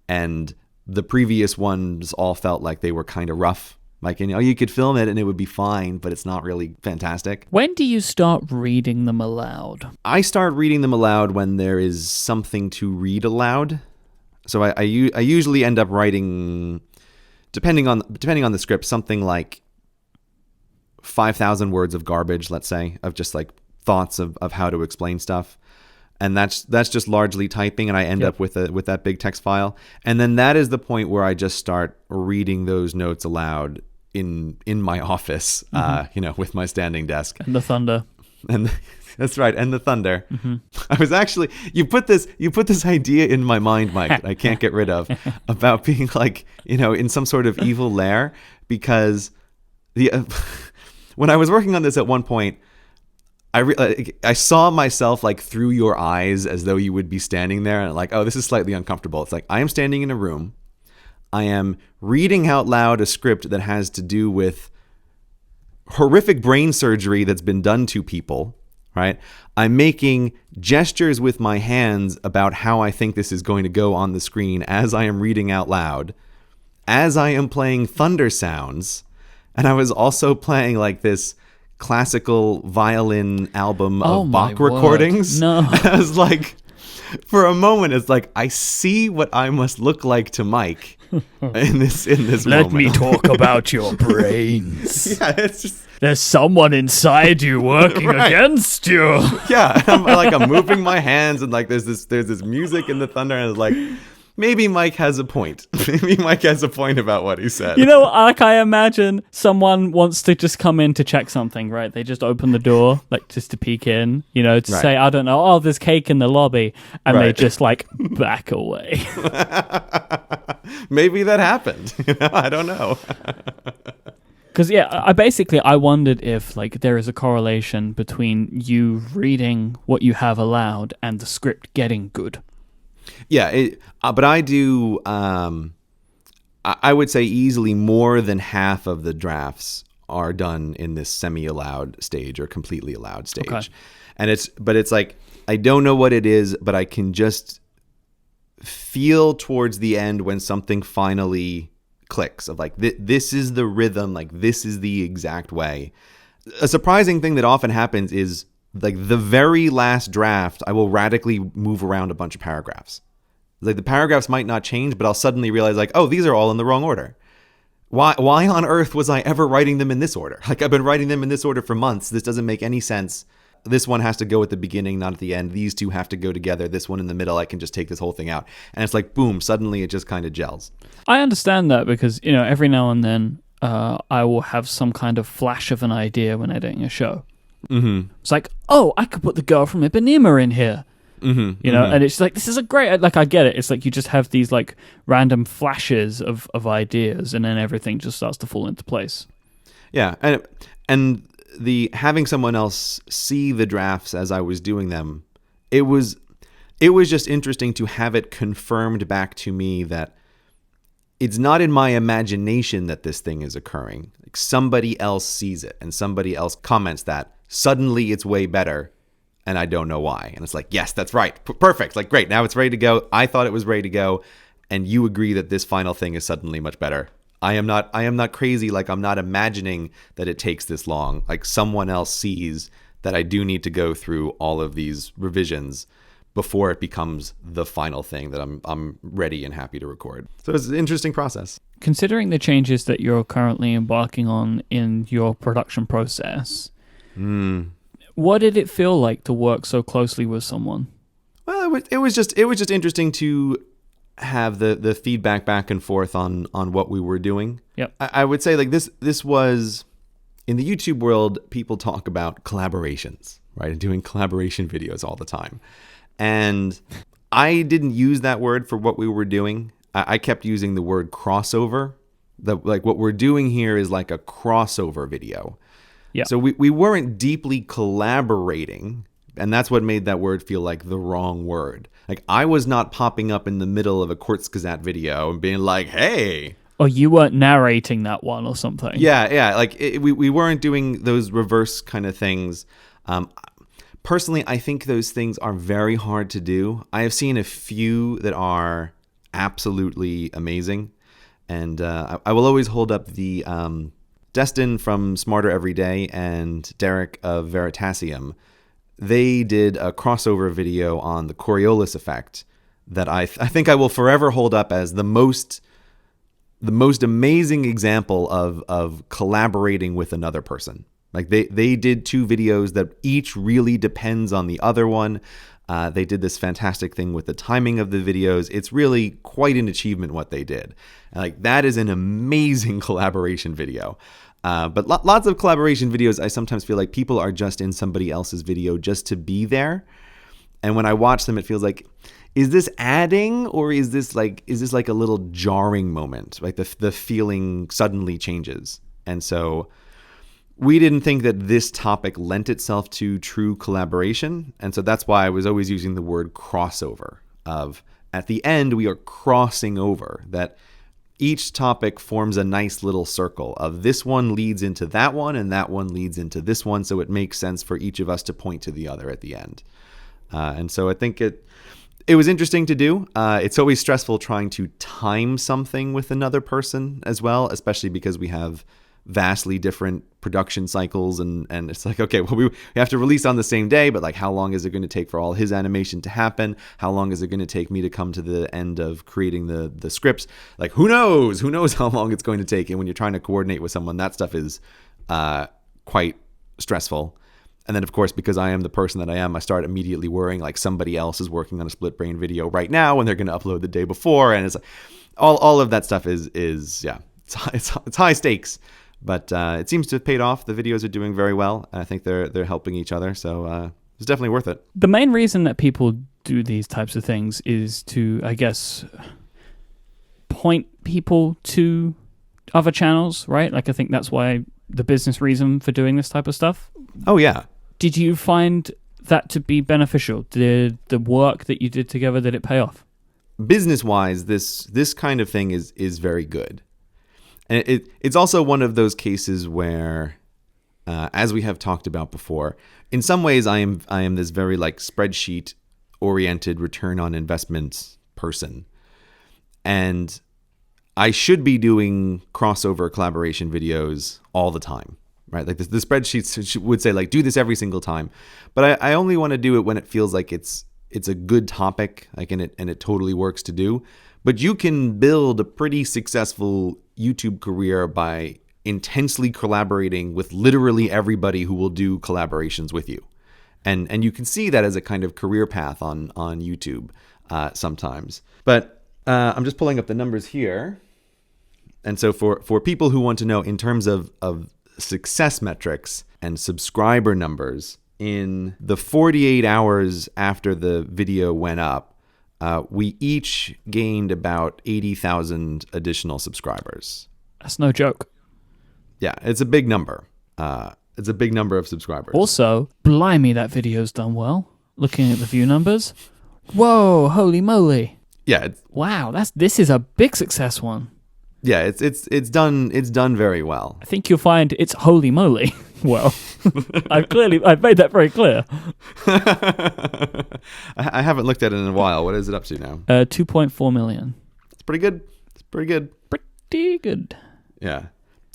And the previous ones all felt like they were kind of rough. Like, you could film it and it would be fine, but it's not really fantastic.
When do you start reading them aloud?
I start reading them aloud when there is something to read aloud. So I usually end up writing, depending on the script, something like 5,000 words of garbage, let's say, of just like thoughts of how to explain stuff. And that's just largely typing, and I end up with that big text file. And then that is the point where I just start reading those notes aloud in my office, with my standing desk.
And the thunder.
And that's right, and the thunder. Mm-hmm. I was actually you put this idea in my mind, Myke, that I can't get rid of, about being like, in some sort of evil lair, because when I was working on this at one point, I saw myself like through your eyes as though you would be standing there, and like, oh, this is slightly uncomfortable. It's like I am standing in a room. I am reading out loud a script that has to do with horrific brain surgery that's been done to people, right? I'm making gestures with my hands about how I think this is going to go on the screen as I am reading out loud, as I am playing thunder sounds, and I was also playing like this classical violin album of Bach recordings.
No.
I was like, for a moment, it's like, I see what I must look like to Myke in this moment.
Let me talk about your brains.
Yeah, it's just,
there's someone inside you working against you.
Yeah, I'm moving my hands, and like there's this music in the thunder, and it's like, maybe Myke has a point. Maybe Myke has a point about what he said.
Like I imagine someone wants to just come in to check something, right? They just open the door, like just to peek in, to say, I don't know, oh, there's cake in the lobby. And they just like back away.
Maybe that happened. I don't know.
Because, I wondered if like there is a correlation between you reading what you have aloud and the script getting good.
Yeah, but I do, I would say easily more than half of the drafts are done in this semi-allowed stage or completely allowed stage. Okay. And it's like, I don't know what it is, but I can just feel towards the end when something finally clicks of like, this is the rhythm, like this is the exact way. A surprising thing that often happens is like the very last draft, I will radically move around a bunch of paragraphs. Like the paragraphs might not change, but I'll suddenly realize like, oh, these are all in the wrong order. Why on earth was I ever writing them in this order? Like I've been writing them in this order for months. This doesn't make any sense. This one has to go at the beginning, not at the end. These two have to go together. This one in the middle, I can just take this whole thing out. And it's like, boom, suddenly it just kind of gels.
I understand that because, every now and then I will have some kind of flash of an idea when editing a show.
Mm-hmm.
It's like, oh, I could put the girl from Ipanema in here.
Mm-hmm.
You know,
Mm-hmm.
and it's like, this is a great, like, I get it. It's like you just have these like random flashes of ideas, and then everything just starts to fall into place.
Yeah, and the having someone else see the drafts as I was doing them, it was just interesting to have it confirmed back to me that it's not in my imagination that this thing is occurring. Like, somebody else sees it and somebody else comments that suddenly it's way better, and I don't know why. And it's like, yes, that's right, perfect. Like, great, now it's ready to go. I thought it was ready to go, and you agree that this final thing is suddenly much better. I am not crazy. Like, I'm not imagining that it takes this long. Like, someone else sees that I do need to go through all of these revisions before it becomes the final thing that I'm ready and happy to record. So it's an interesting process.
Considering the changes that you're currently embarking on in your production process, what did it feel like to work so closely with someone?
Well, it was just interesting to have the feedback back and forth on what we were doing.
Yep.
I would say, like, this was, in the YouTube world, people talk about collaborations, right? And doing collaboration videos all the time. And I didn't use that word for what we were doing. I kept using the word crossover. Like, what we're doing here is like a crossover video.
Yeah.
So we weren't deeply collaborating, and that's what made that word feel like the wrong word. Like, I was not popping up in the middle of a Kurzgesagt video and being like, hey.
Or you weren't narrating that one or something.
Yeah. Like, we weren't doing those reverse kind of things. Personally, I think those things are very hard to do. I have seen a few that are absolutely amazing. And I will always hold up the Destin from Smarter Every Day and Derek of Veritasium. They did a crossover video on the Coriolis effect that I think I will forever hold up as the most amazing example of collaborating with another person. Like, they did two videos that each really depends on the other one. They did this fantastic thing with the timing of the videos. It's really quite an achievement what they did. Like, that is an amazing collaboration video. But lots of collaboration videos, I sometimes feel like people are just in somebody else's video just to be there. And when I watch them, it feels like, is this adding, or is this like a little jarring moment? Like, the feeling suddenly changes. And so we didn't think that this topic lent itself to true collaboration. And so that's why I was always using the word crossover. Of, at the end, we are crossing over. That each topic forms a nice little circle of this one leads into that one, and that one leads into this one. So it makes sense for each of us to point to the other at the end. And so I think it was interesting to do. It's always stressful trying to time something with another person as well, especially because we have vastly different production cycles, and it's like, okay, well, we have to release on the same day, but like, how long is it going to take for all his animation to happen? How long is it going to take me to come to the end of creating the scripts? Like, who knows how long it's going to take? And when you're trying to coordinate with someone, that stuff is quite stressful. And then, of course, because I am the person that I am, I start immediately worrying like somebody else is working on a split brain video right now and they're going to upload the day before, and it's like, all of that stuff is it's high stakes. But it seems to have paid off. The videos are doing very well. I think they're helping each other. So it's definitely worth it.
The main reason that people do these types of things is to, I guess, point people to other channels, right? Like, I think that's why the business reason for doing this type of stuff.
Oh, yeah.
Did you find that to be beneficial? Did the work that you did together, did it pay off?
Business-wise, this kind of thing is very good. And it's also one of those cases where, as we have talked about before, in some ways I am this very like spreadsheet-oriented return on investment person. And I should be doing crossover collaboration videos all the time, right? Like the spreadsheets would say like, do this every single time. But I only want to do it when it feels like it's a good topic, like, and it totally works to do. But you can build a pretty successful YouTube career by intensely collaborating with literally everybody who will do collaborations with you. And you can see that as a kind of career path on YouTube sometimes. But I'm just pulling up the numbers here. And so for people who want to know in terms of success metrics and subscriber numbers, in the 48 hours after the video went up, we each gained about 80,000 additional subscribers.
That's no joke.
Yeah, it's a big number. It's a big number of subscribers.
Also, blimey, that video's done well. Looking at the view numbers. Whoa, holy moly.
Yeah.
Wow, this is a big success one.
Yeah, it's done very well.
I think you'll find it's holy moly. Well, I've made that very clear.
I haven't looked at it in a while. What is it up to now?
2.4 million.
It's pretty good.
Pretty good.
Yeah.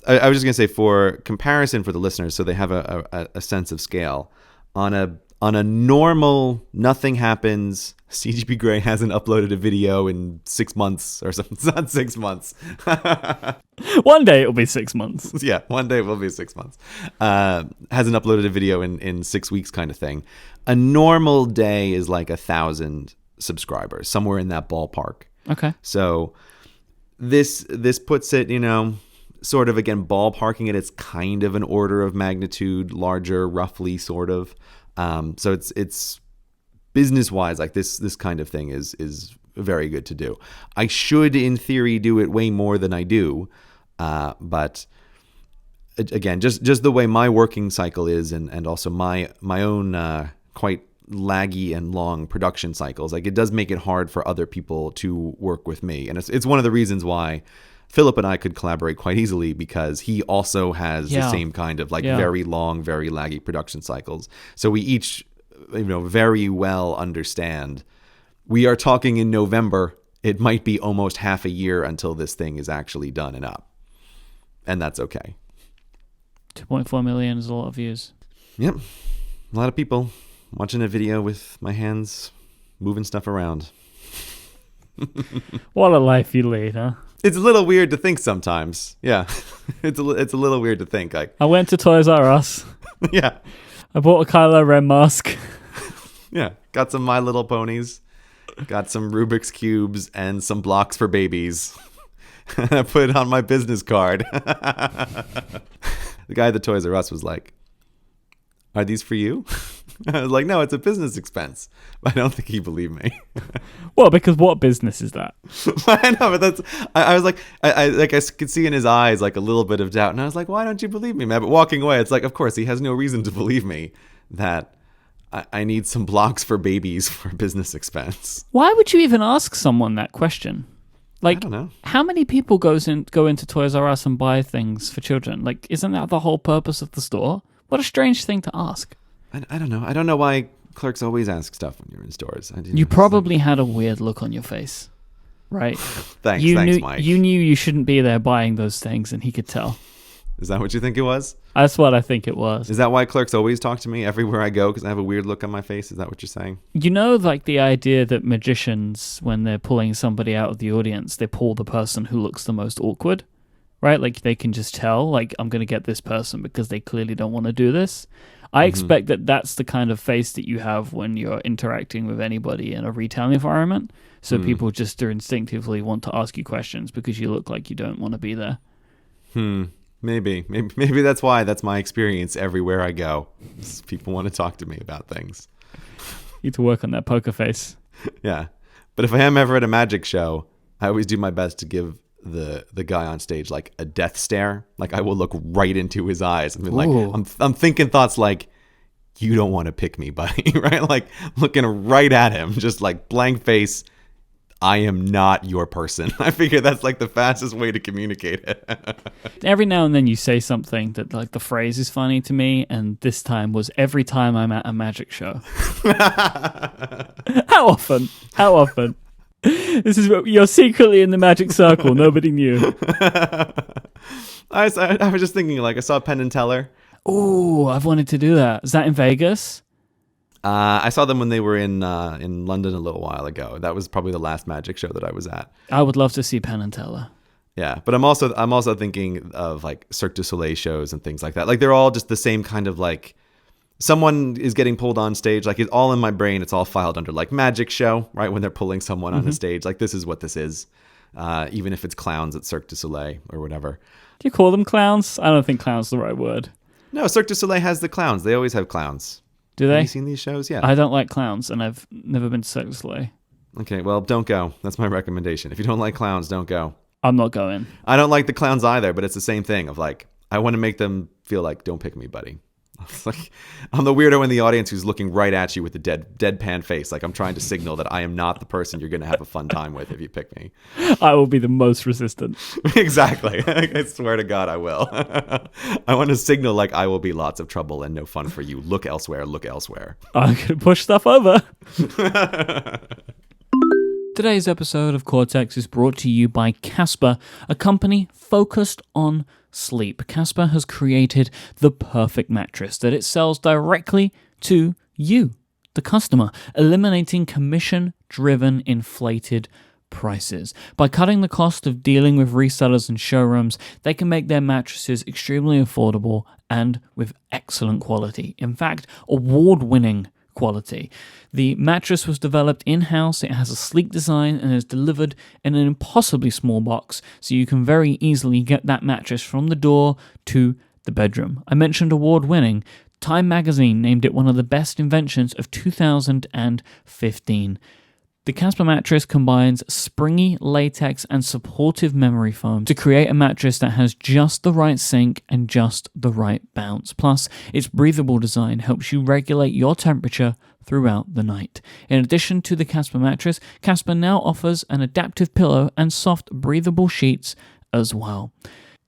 I was just gonna say, for comparison for the listeners, so they have a sense of scale. On a normal, nothing happens, CGP Grey hasn't uploaded a video in 6 months or something. It's not 6 months.
One day it'll be 6 months.
Yeah, one day it will be 6 months. Hasn't uploaded a video in 6 weeks kind of thing. A normal day is like 1,000 subscribers, somewhere in that ballpark.
Okay. So
this puts it, sort of, again, ballparking it. It's kind of an order of magnitude larger, roughly, sort of. So it's business-wise, like this kind of thing is very good to do. I should, in theory, do it way more than I do, but again, just the way my working cycle is, and also my own quite laggy and long production cycles, like, it does make it hard for other people to work with me, and it's one of the reasons why Philip and I could collaborate quite easily, because he also has the same kind of very long, very laggy production cycles. So we each, very well understand. We are talking in November. It might be almost half a year until this thing is actually done and up. And that's okay.
2.4 million is a lot of views.
Yep. A lot of people watching a video with my hands moving stuff around.
What a life you lead, huh?
It's a little weird to think sometimes. Yeah. It's a little weird to think.
I went to Toys R Us.
Yeah.
I bought a Kylo Ren mask.
Yeah. Got some My Little Ponies. Got some Rubik's Cubes and some blocks for babies. I put it on my business card. The guy at the Toys R Us was like, "Are these for you?" I was like, "No, it's a business expense." But I don't think he believed me.
Well, because what business is that?
I know, but I was like, I could see in his eyes like a little bit of doubt, and I was like, "Why don't you believe me, man?" But walking away, it's like, of course, he has no reason to believe me that I need some blocks for babies for business expense.
Why would you even ask someone that question? Like,
I don't know.
How many people go into Toys R Us and buy things for children? Like, isn't that the whole purpose of the store? What a strange thing to ask.
I don't know. I don't know why clerks always ask stuff when you're in stores.
You probably had a weird look on your face, right?
Thanks, Mike.
You knew you shouldn't be there buying those things, and he could tell.
Is that what you think it was?
That's what I think it was.
Is that why clerks always talk to me everywhere I go, because I have a weird look on my face? Is that what you're saying?
Like the idea that magicians, when they're pulling somebody out of the audience, they pull the person who looks the most awkward, right? Like, they can just tell, like, I'm going to get this person because they clearly don't want to do this. I expect that that's the kind of face that you have when you're interacting with anybody in a retail environment. So people just instinctively want to ask you questions because you look like you don't want to be there.
Maybe that's why. That's my experience everywhere I go. People want to talk to me about things.
You need to work on that poker face.
Yeah. But if I am ever at a magic show, I always do my best to give the guy on stage like a death stare. Like, I will look right into his eyes. I mean, like, I'm thinking thoughts like, "You don't want to pick me, buddy," right? Like, looking right at him, just like blank face. I am not your person. I figure that's like the fastest way to communicate it.
Every now and then you say something that, like, the phrase is funny to me, and this time was every time I'm at a magic show. How often? This is you're secretly in the magic circle. Nobody knew.
I was just thinking, like, I saw Penn and Teller.
Oh, I've wanted to do that. Is that in Vegas?
I saw them when they were in London a little while ago. That was probably the last magic show that I was at.
I would love to see Penn and Teller.
Yeah, but I'm also thinking of like Cirque du Soleil shows and things like that. Like, they're all just the same kind of, like, someone is getting pulled on stage. Like, it's all in my brain. It's all filed under like magic show, right? When they're pulling someone on a stage, like, this is what this is. even if it's clowns at Cirque du Soleil or whatever.
Do you call them clowns? I don't think clown's the right word.
No, Cirque du Soleil has the clowns. They always have clowns.
Do they?
Have you seen these shows? Yeah.
I don't like clowns, and I've never been to Cirque du Soleil.
Okay, well, don't go. That's my recommendation. If you don't like clowns, don't go.
I'm not going.
I don't like the clowns either, but it's the same thing of like, I want to make them feel like, don't pick me, buddy. It's like, I'm the weirdo in the audience who's looking right at you with a deadpan face. Like, I'm trying to signal that I am not the person you're going to have a fun time with if you pick me.
I will be the most resistant.
Exactly. I swear to God, I will. I want to signal like I will be lots of trouble and no fun for you. Look elsewhere. Look elsewhere.
I'm going to push stuff over. Today's episode of Cortex is brought to you by Casper, a company focused on sleep. Casper has created the perfect mattress that it sells directly to you, the customer, eliminating commission-driven inflated prices. By cutting the cost of dealing with resellers and showrooms, they can make their mattresses extremely affordable and with excellent quality. In fact, award-winning quality. The mattress was developed in-house, it has a sleek design and is delivered in an impossibly small box, so you can very easily get that mattress from the door to the bedroom. I mentioned award-winning. Time magazine named it one of the best inventions of 2015. The Casper mattress combines springy latex and supportive memory foam to create a mattress that has just the right sink and just the right bounce. Plus, its breathable design helps you regulate your temperature throughout the night. In addition to the Casper mattress, Casper now offers an adaptive pillow and soft breathable sheets as well.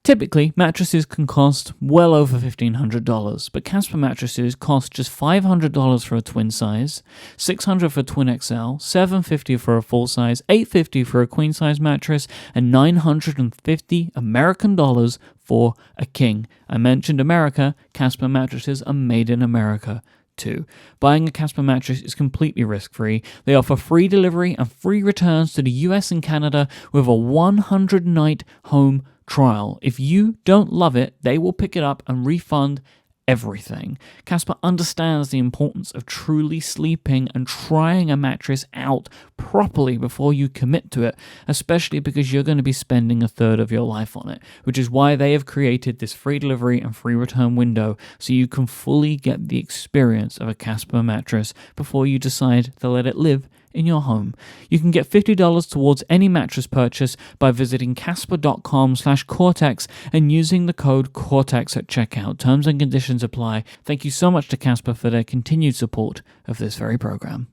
Typically, mattresses can cost well over $1,500, but Casper mattresses cost just $500 for a twin size, $600 for a twin XL, $750 for a full size, $850 for a queen size mattress, and $950 American dollars for a king. I mentioned America, Casper mattresses are made in America too. Buying a Casper mattress is completely risk-free. They offer free delivery and free returns to the US and Canada with a 100-night home trial. If you don't love it, they will pick it up and refund everything. Casper understands the importance of truly sleeping and trying a mattress out properly before you commit to it, especially because you're going to be spending a third of your life on it, which is why they have created this free delivery and free return window so you can fully get the experience of a Casper mattress before you decide to let it live in your home. You can get $50 towards any mattress purchase by visiting casper.com/Cortex and using the code Cortex at checkout. Terms and conditions apply. Thank you so much to Casper for their continued support of this very program.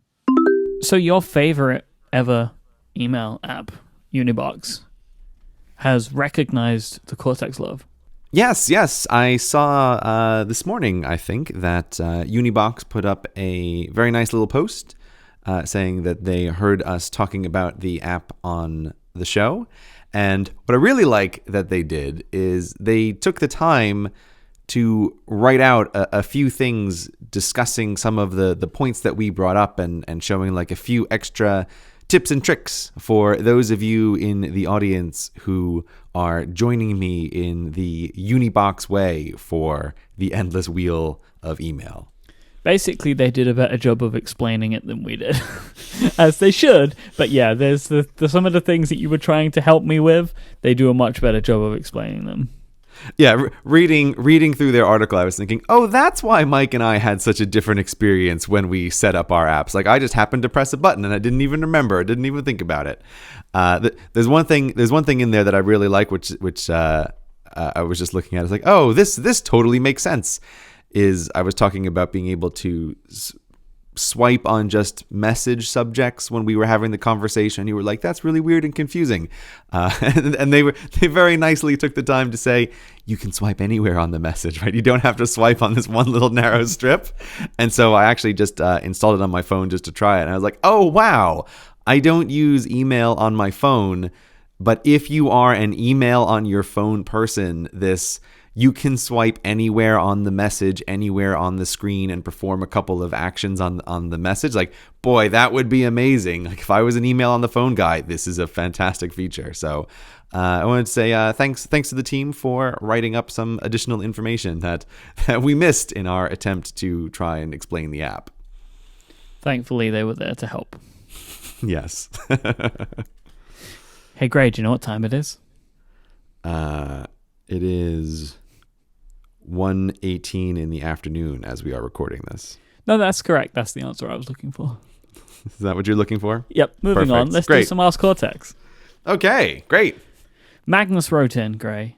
So your favorite ever email app, Unibox, has recognized the Cortex love.
Yes. I saw this morning, I think, that Unibox put up a very nice little post saying that they heard us talking about the app on the show. And what I really like that they did is they took the time to write out a few things discussing some of the points that we brought up and showing like a few extra tips and tricks for those of you in the audience who are joining me in the Unibox way for the endless wheel of email.
Basically, they did a better job of explaining it than we did, as they should. But yeah, there's some of the things that you were trying to help me with. They do a much better job of explaining them.
Yeah, reading through their article, I was thinking, oh, that's why Myke and I had such a different experience when we set up our apps. Like, I just happened to press a button and I didn't even remember. I didn't even think about it. There's one thing in there that I really like, which I was just looking at. It's like, oh, this totally makes sense. Is I was talking about being able to swipe on just message subjects when we were having the conversation. You were like, that's really weird and confusing. And they very nicely took the time to say, you can swipe anywhere on the message, right? You don't have to swipe on this one little narrow strip. And so I actually just installed it on my phone just to try it. And I was like, oh, wow, I don't use email on my phone. But if you are an email on your phone person, you can swipe anywhere on the message, anywhere on the screen, and perform a couple of actions on the message. Like, boy, that would be amazing. Like, if I was an email on the phone guy, this is a fantastic feature. So I wanted to say thanks to the team for writing up some additional information that we missed in our attempt to try and explain the app.
Thankfully, they were there to help.
Yes.
Hey, Gray, do you know what time it is?
It is 1:18 in the afternoon as we are recording this.
No, that's correct. That's the answer I was looking for.
Is that what you're looking for?
Yep, moving on. Let's do some Ask Cortex.
Okay, great.
Magnus wrote in, Gray.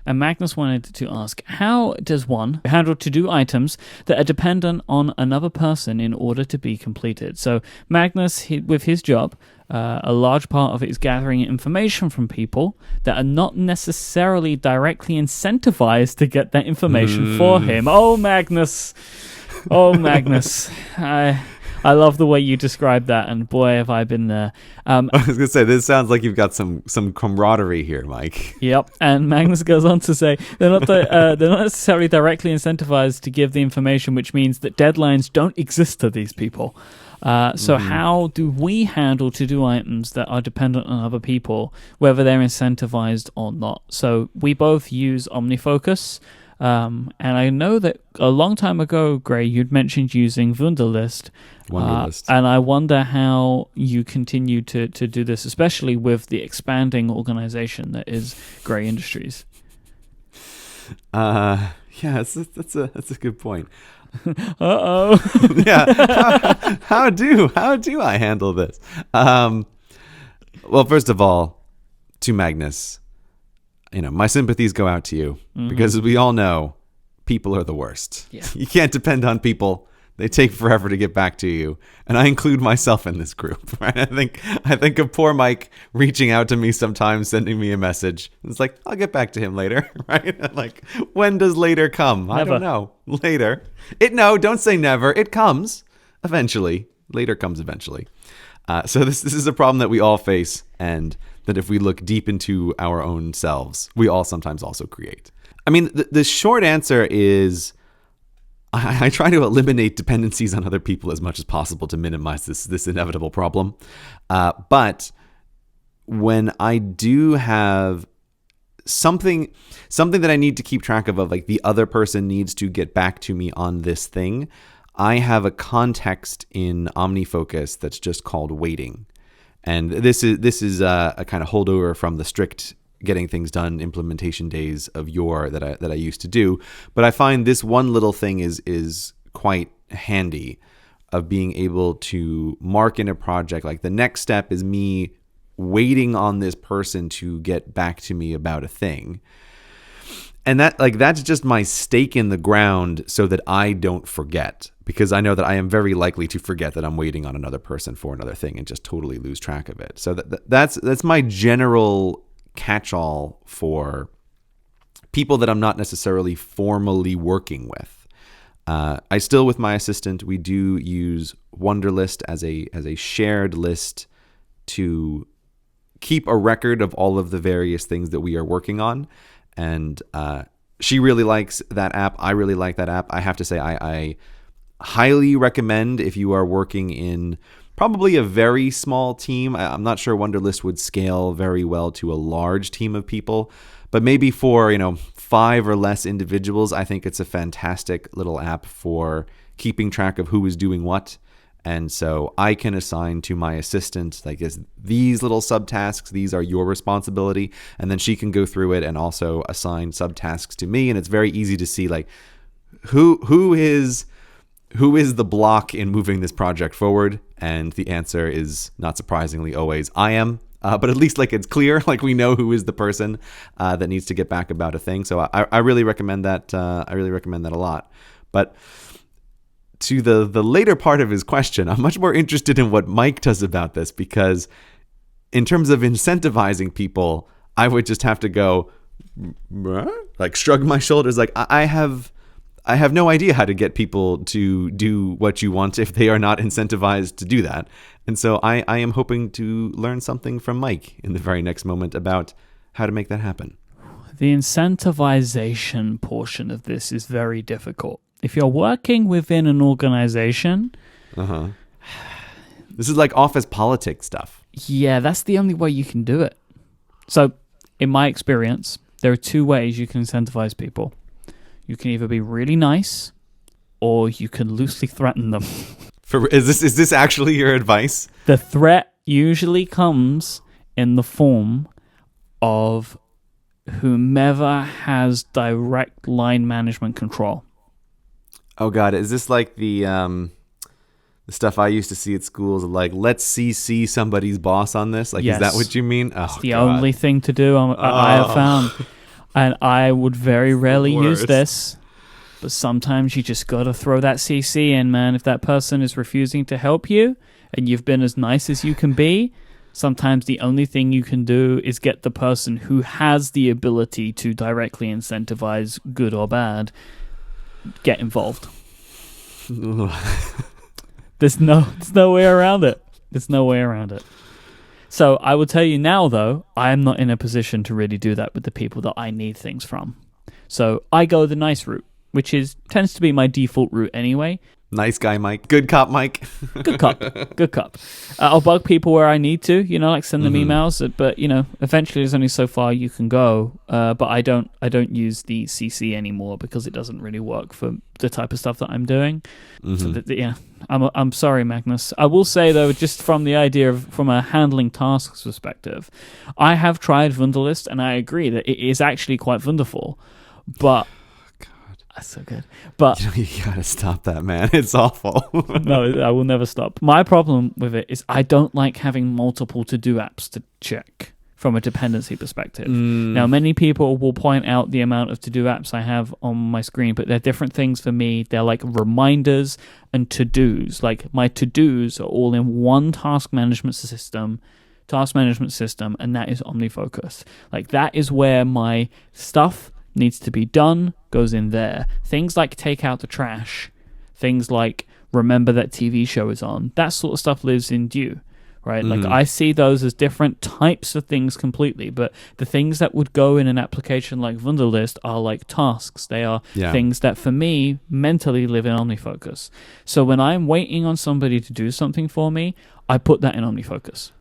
And Magnus wanted to ask, how does one handle to-do items that are dependent on another person in order to be completed? So Magnus, with his job, a large part of it is gathering information from people that are not necessarily directly incentivized to get that information for him. Oh, Magnus. Oh, Magnus. I love the way you described that, and boy, have I been there.
I was going to say, this sounds like you've got some camaraderie here, Myke.
Yep, and Magnus goes on to say, they're not necessarily directly incentivized to give the information, which means that deadlines don't exist to these people. So how do we handle to-do items that are dependent on other people, whether they're incentivized or not? So we both use OmniFocus. And I know that a long time ago, Gray, you'd mentioned using Wunderlist. And I wonder how you continue to do this, especially with the expanding organization that is Gray Industries.
Yeah, that's a good point.
Uh-oh.
Yeah. How do I handle this? Well, first of all, to Magnus, my sympathies go out to you because as we all know, people are the worst.
Yeah.
You can't depend on people. They take forever to get back to you. And I include myself in this group, right? I think of poor Myke reaching out to me sometimes, sending me a message. It's like, I'll get back to him later, right? Like, when does later come?
Never.
I don't know. Later. Don't say never. It comes eventually. Later comes eventually. So this is a problem that we all face, and that if we look deep into our own selves, we all sometimes also create. I mean, the short answer is I try to eliminate dependencies on other people as much as possible to minimize this inevitable problem. But when I do have something that I need to keep track of, like the other person needs to get back to me on this thing, I have a context in OmniFocus that's just called waiting. And this is a kind of holdover from the strict getting things done implementation days of yore that I used to do. But I find this one little thing is quite handy, of being able to mark in a project like the next step is me waiting on this person to get back to me about a thing. And that's just my stake in the ground so that I don't forget, because I know that I am very likely to forget that I'm waiting on another person for another thing and just totally lose track of it. So that's my general catch-all for people that I'm not necessarily formally working with. I still, with my assistant, we do use Wunderlist as a shared list to keep a record of all of the various things that we are working on. And she really likes that app. I really like that app. I have to say, I highly recommend, if you are working in probably a very small team. I'm not sure Wunderlist would scale very well to a large team of people, but maybe for 5 or less individuals, I think it's a fantastic little app for keeping track of who is doing what. And so I can assign to my assistant, like, these little subtasks, these are your responsibility. And then she can go through it and also assign subtasks to me. And it's very easy to see, like, who is the block in moving this project forward. And the answer is, not surprisingly, always I am. But at least, like, it's clear, like, we know who is the person that needs to get back about a thing. So I really recommend that. I really recommend that a lot. But to the later part of his question, I'm much more interested in what Myke does about this, because in terms of incentivizing people, I would just have to go, like, shrug my shoulders. Like, I have no idea how to get people to do what you want if they are not incentivized to do that. And so I am hoping to learn something from Myke in the very next moment about how to make that happen.
The incentivization portion of this is very difficult. If you're working within an organization...
This is like office politics stuff.
Yeah, that's the only way you can do it. So, in my experience, there are 2 ways you can incentivize people. You can either be really nice, or you can loosely threaten them.
Is this actually your advice?
The threat usually comes in the form of whomever has direct line management control.
Oh God, is this like the stuff I used to see at schools? Like, let's CC somebody's boss on this. Like,
Yes.
Is that what you mean? Oh,
It's the
God.
only thing to do I have found. And I would very rarely use
worst.
this. But sometimes you just got to throw that CC in, man. If that person is refusing to help you and you've been as nice as you can be, sometimes the only thing you can do is get the person who has the ability to directly incentivize good or bad, get involved. There's no way around it. There's no way around it. So I will tell you now, though, I am not in a position to really do that with the people that I need things from. So I go the nice route, which tends to be my default route anyway.
Nice guy, Myke. Good cop, Myke.
Good cop. Good cop. I'll bug people where I need to, like send them emails. But eventually there's only so far you can go. But I don't use the CC anymore because it doesn't really work for the type of stuff that I'm doing. So I'm sorry, Magnus. I will say though, just from the idea of from a handling tasks perspective, I have tried Wunderlist and I agree that it is actually quite wonderful, but. That's so good. But
you gotta stop that, man. It's awful.
No, I will never stop. My problem with it is I don't like having multiple to-do apps to check from a dependency perspective. Now, many people will point out the amount of to-do apps I have on my screen, but they're different things for me. They're like reminders and to-dos. Like my to-dos are all in one task management system, and that is OmniFocus. Like that is where my stuff needs to be done, goes in there. Things like take out the trash, things like remember that TV show is on, that sort of stuff lives in Due, right? Like I see those as different types of things completely, but the things that would go in an application like Wunderlist are like tasks. They are things that for me mentally live in OmniFocus. So when I'm waiting on somebody to do something for me, I put that in OmniFocus.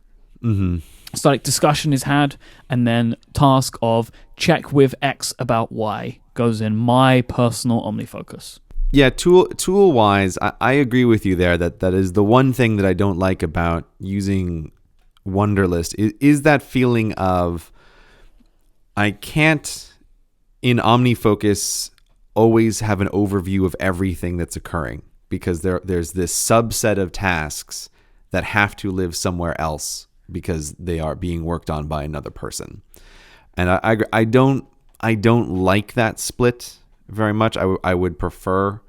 So like discussion is had, and then task of check with X about Y goes in my personal OmniFocus.
Yeah, tool wise, I agree with you there. That is the one thing that I don't like about using Wunderlist is that feeling of I can't in OmniFocus always have an overview of everything that's occurring because there's this subset of tasks that have to live somewhere else because they are being worked on by another person. And I don't like that split very much. I would prefer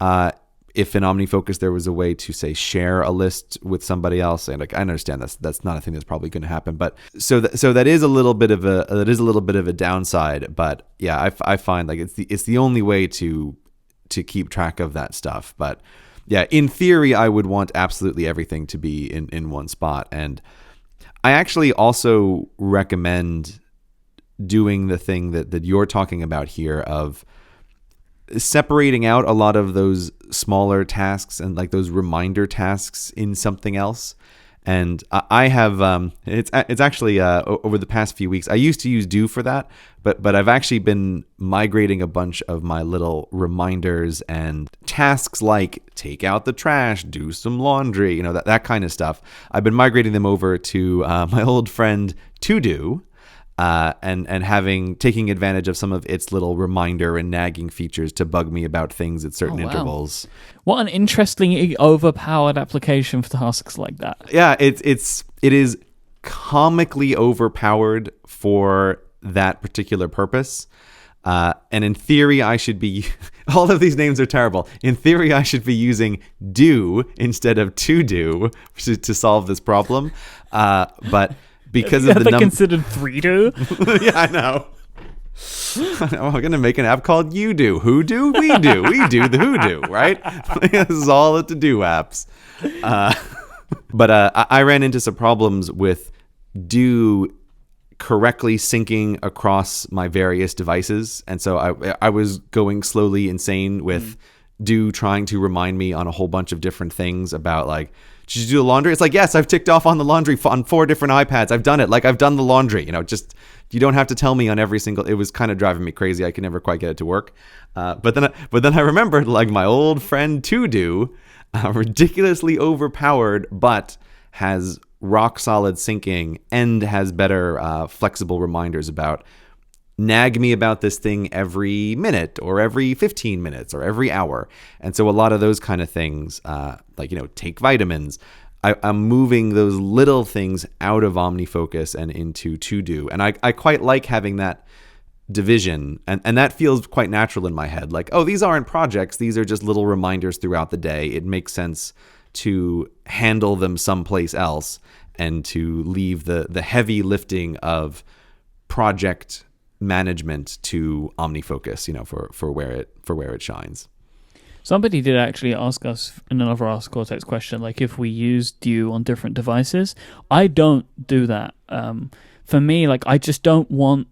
if in OmniFocus there was a way to say share a list with somebody else. And I understand that's not a thing that's probably going to happen. But so that is a little bit of a downside. But yeah, I find like it's the only way to keep track of that stuff. But yeah, in theory, I would want absolutely everything to be in one spot. And I actually also recommend doing the thing that you're talking about here of separating out a lot of those smaller tasks and like those reminder tasks in something else. And I have it's actually over the past few weeks I used to use Do for that, but I've actually been migrating a bunch of my little reminders and tasks like take out the trash, do some laundry, that kind of stuff. I've been migrating them over to my old friend To Do. And taking advantage of some of its little reminder and nagging features to bug me about things at certain intervals.
What an interestingly overpowered application for tasks like that.
Yeah, it is comically overpowered for that particular purpose. And in theory, I should be all of these names are terrible. In theory, I should be using Do instead of To Do to solve this problem. But because of the number
considered 3Do.
Yeah, I know. I'm gonna make an app called You Do. Who do? We do. We do the who do, right? This is all the to do apps. But I ran into some problems with Do correctly syncing across my various devices, and so I was going slowly insane with Do trying to remind me on a whole bunch of different things about like, did you do the laundry? It's like, yes, I've ticked off on the laundry on 4 different iPads. I've done it. Like I've done the laundry, just, you don't have to tell me on every single, it was kind of driving me crazy. I could never quite get it to work. But then I remembered like my old friend To Do, ridiculously overpowered, but has rock solid syncing and has better flexible reminders about nag me about this thing every minute or every 15 minutes or every hour. And so a lot of those kind of things, take vitamins. I'm moving those little things out of OmniFocus and into To Do. And I quite like having that division. And that feels quite natural in my head. Like, oh, these aren't projects. These are just little reminders throughout the day. It makes sense to handle them someplace else and to leave the heavy lifting of project management to OmniFocus, for where it shines.
Somebody did actually ask us in another Ask Cortex question, like if we use Dew on different devices. I don't do that. For me, like I just don't want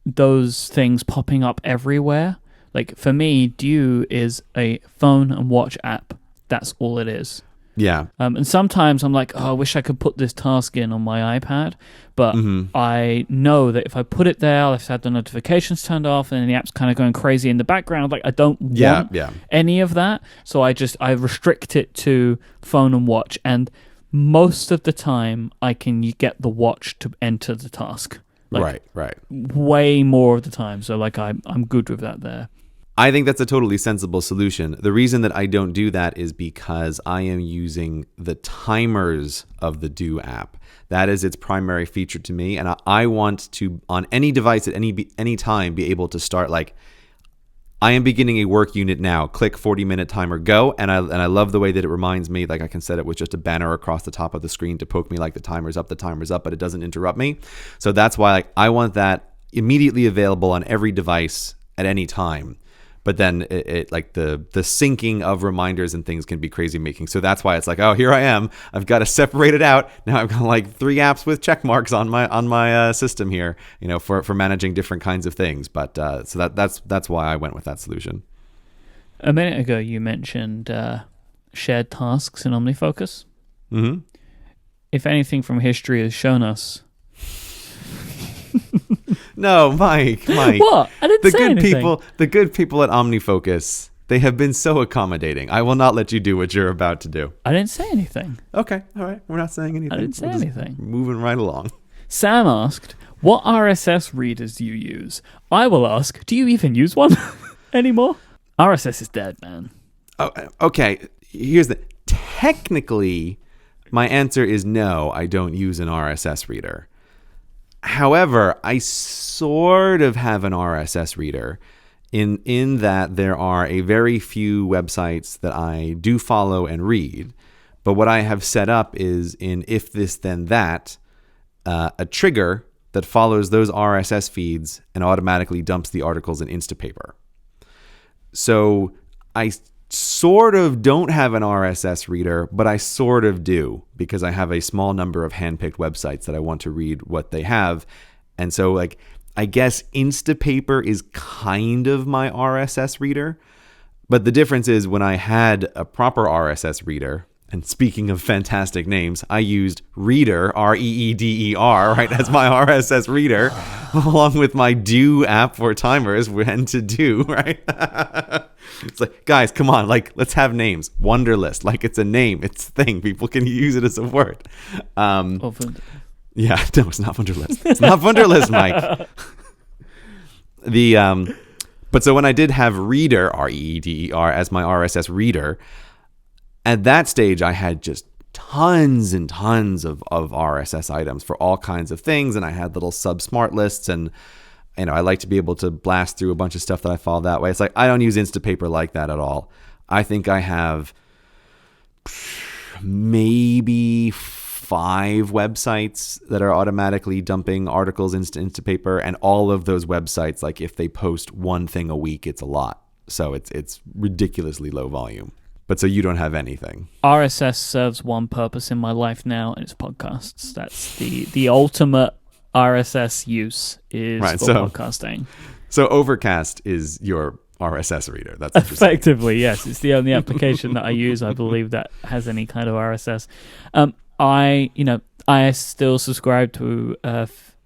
those things popping up everywhere. Like for me, Dew is a phone and watch app. That's all it is.
Yeah.
And sometimes I'm like, oh, I wish I could put this task in on my iPad. But I know that if I put it there, I'll have to have the notifications turned off and the app's kind of going crazy in the background. Like I don't want any of that. So I restrict it to phone and watch. And most of the time I can get the watch to enter the task. Like,
right.
Way more of the time. So like I'm good with that there.
I think that's a totally sensible solution. The reason that I don't do that is because I am using the timers of the Do app. That is its primary feature to me. And I want to, on any device at any time, be able to start like, I am beginning a work unit now. Click 40-minute timer, go. And I love the way that it reminds me, like I can set it with just a banner across the top of the screen to poke me like the timer's up, but it doesn't interrupt me. So that's why I want that immediately available on every device at any time. But then it like the syncing of reminders and things can be crazy making. So that's why it's like, oh, here I am. I've got to separate it out. Now I've got like 3 apps with check marks on my system here, for managing different kinds of things. But so that's why I went with that solution.
A minute ago, you mentioned shared tasks in OmniFocus.
Mm-hmm.
If anything from history has shown us.
No, Mike.
What? I didn't say anything.
The good people at OmniFocus, they have been so accommodating. I will not let you do what you're about to do.
I didn't say anything.
Okay, all right. We're not saying anything.
I didn't say anything.
Moving right along.
Sam asked, what RSS readers do you use? I will ask, do you even use one anymore? RSS is dead, man.
Oh, okay, here's the... Technically, my answer is no, I don't use an RSS reader. However, I sort of have an RSS reader in that there are a very few websites that I do follow and read. But what I have set up is in If This Then That, a trigger that follows those RSS feeds and automatically dumps the articles in Instapaper. So I sort of don't have an RSS reader, but I sort of do because I have a small number of handpicked websites that I want to read what they have. And so like, I guess Instapaper is kind of my RSS reader, but the difference is when I had a proper RSS reader, and speaking of fantastic names, I used Reader, Reeder, right, as my RSS reader, along with my Do app for timers when to do, right? It's like, guys, come on, like, let's have names. Wunderlist, like it's a name, it's a thing. People can use it as a word. Yeah, no, it's not Wunderlist. It's not Wunderlist, Mike. But so when I did have Reader, Reeder, as my RSS reader, at that stage, I had just tons and tons of RSS items for all kinds of things, and I had little sub-smart lists, and I like to be able to blast through a bunch of stuff that I follow that way. It's like I don't use Instapaper like that at all. I think I have maybe 5 websites that are automatically dumping articles into Instapaper, and all of those websites, like if they post one thing a week, it's a lot. So it's ridiculously low volume. But so you don't have anything.
RSS serves one purpose in my life now, and it's podcasts. That's the ultimate RSS use is for podcasting.
So Overcast is your RSS reader. That's
effectively, yes. It's the only application that I use, I believe, that has any kind of RSS. I still subscribe to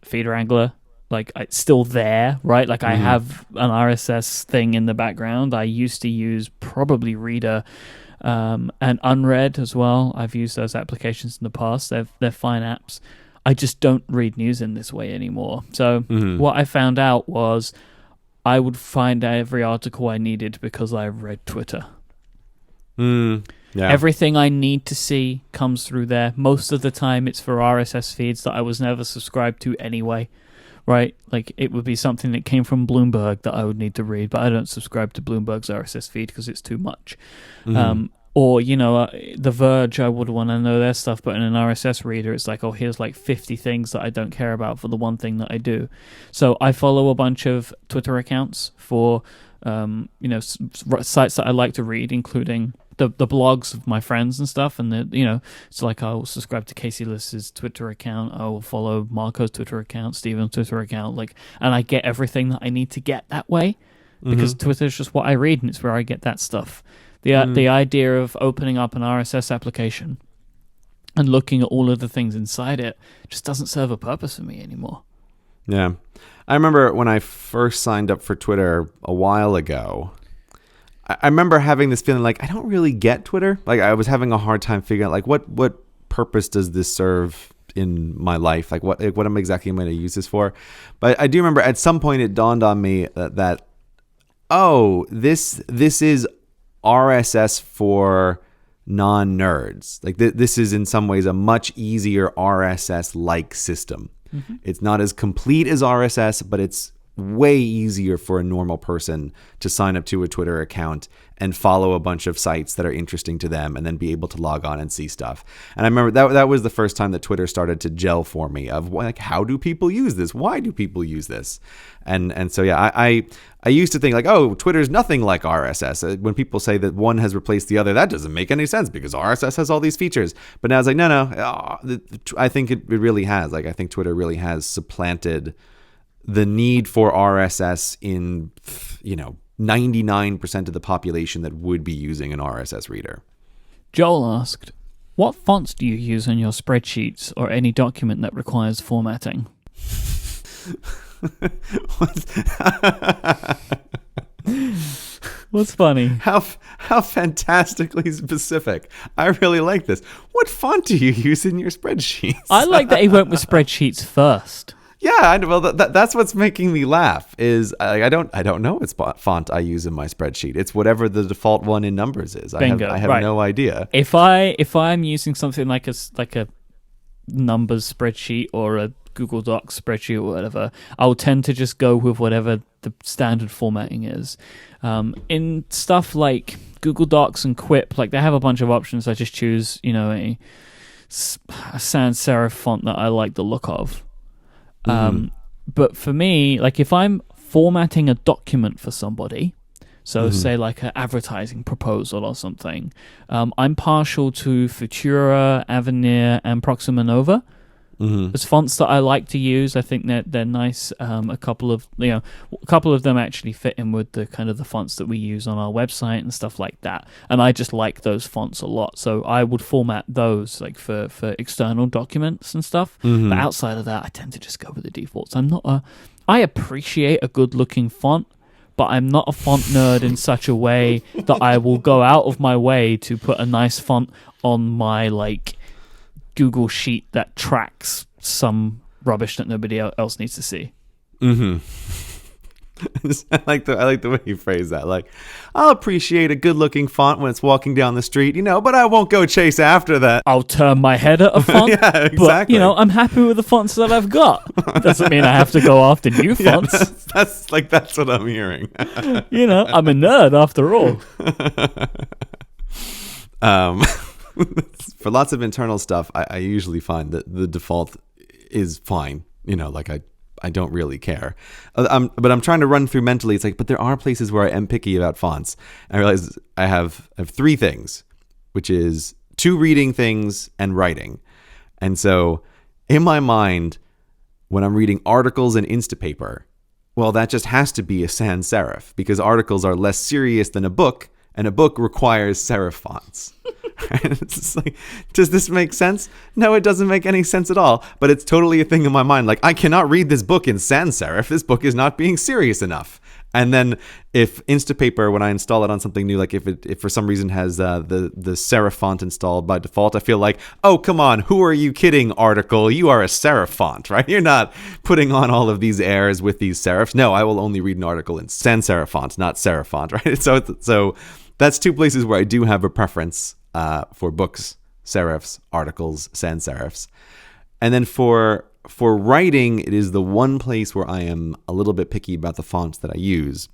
Feeder Angler. Like, it's still there, right? Like, I have an RSS thing in the background. I used to use probably Reader and Unread as well. I've used those applications in the past. They're fine apps. I just don't read news in this way anymore. So what I found out was I would find every article I needed because I read Twitter.
Yeah.
Everything I need to see comes through there. Most of the time it's for RSS feeds that I was never subscribed to anyway, right? Like it would be something that came from Bloomberg that I would need to read, but I don't subscribe to Bloomberg's RSS feed because it's too much. Or, The Verge, I would want to know their stuff, but in an RSS reader, it's like, oh, here's like 50 things that I don't care about for the one thing that I do. So I follow a bunch of Twitter accounts for, sites that I like to read, including the blogs of my friends and stuff. And, it's like I will subscribe to Casey List's Twitter account. I will follow Marco's Twitter account, Steven's Twitter account, and I get everything that I need to get that way because Twitter is just what I read and it's where I get that stuff. The idea of opening up an RSS application and looking at all of the things inside it just doesn't serve a purpose for me anymore.
Yeah. I remember when I first signed up for Twitter a while ago, I remember having this feeling like I don't really get Twitter. Like I was having a hard time figuring out what purpose does this serve in my life? Like what am exactly am I going to use this for? But I do remember at some point it dawned on me that this is RSS for non-nerds. Like this is in some ways a much easier RSS-like system. It's not as complete as RSS, but it's way easier for a normal person to sign up to a Twitter account and follow a bunch of sites that are interesting to them and then be able to log on and see stuff. And I remember that was the first time that Twitter started to gel for me of like, how do people use this? Why do people use this? And so, yeah, I used to think like, oh, Twitter's nothing like RSS. When people say that one has replaced the other, that doesn't make any sense because RSS has all these features. But now it's like, no, I think it really has. Like, I think Twitter really has supplanted the need for RSS in, 99% of the population that would be using an RSS reader.
Joel asked, what fonts do you use in your spreadsheets or any document that requires formatting? What's funny?
How fantastically specific. I really like this. What font do you use in your spreadsheets?
I like that he went with spreadsheets first.
Yeah, well, that's what's making me laugh. Is I don't know what font I use in my spreadsheet. It's whatever the default one in Numbers is.
Bingo,
I have
right.
no idea.
If I'm using something like a Numbers spreadsheet or a Google Docs spreadsheet or whatever, I'll tend to just go with whatever the standard formatting is. In stuff like Google Docs and Quip, like they have a bunch of options. I just choose, a sans serif font that I like the look of. But for me, like if I'm formatting a document for somebody, so say like an advertising proposal or something, I'm partial to Futura, Avenir, and Proxima Nova. As fonts that I like to use. I think they're nice. A couple of them actually fit in with the kind of the fonts that we use on our website and stuff like that. And I just like those fonts a lot. So I would format those like for external documents and stuff. But outside of that, I tend to just go with the defaults. I appreciate a good looking font, but I'm not a font nerd in such a way that I will go out of my way to put a nice font on my like Google sheet that tracks some rubbish that nobody else needs to see.
I like the way you phrase that. Like, I'll appreciate a good-looking font when it's walking down the street, but I won't go chase after that.
I'll turn my head at a font.
Yeah, exactly.
But, I'm happy with the fonts that I've got. Doesn't mean I have to go after new fonts.
Yeah, that's what I'm hearing.
I'm a nerd after all.
For lots of internal stuff, I usually find that the default is fine. I don't really care. But I'm trying to run through mentally. It's like, but there are places where I am picky about fonts. And I realize I have three things, which is 2 reading things and writing. And so in my mind, when I'm reading articles in Instapaper, well, that just has to be a sans serif because articles are less serious than a book, and a book requires serif fonts. It's just like, does this make sense? No, it doesn't make any sense at all. But it's totally a thing in my mind. Like, I cannot read this book in sans serif. This book is not being serious enough. And then if Instapaper, when I install it on something new, like if for some reason has the serif font installed by default, I feel like, oh, come on, who are you kidding, Article? You are a serif font, right? You're not putting on all of these airs with these serifs. No, I will only read an article in sans serif font, not serif font, right? So that's two places where I do have a preference for books, serifs, articles, sans serifs. And then for writing, it is the one place where I am a little bit picky about the fonts that I use.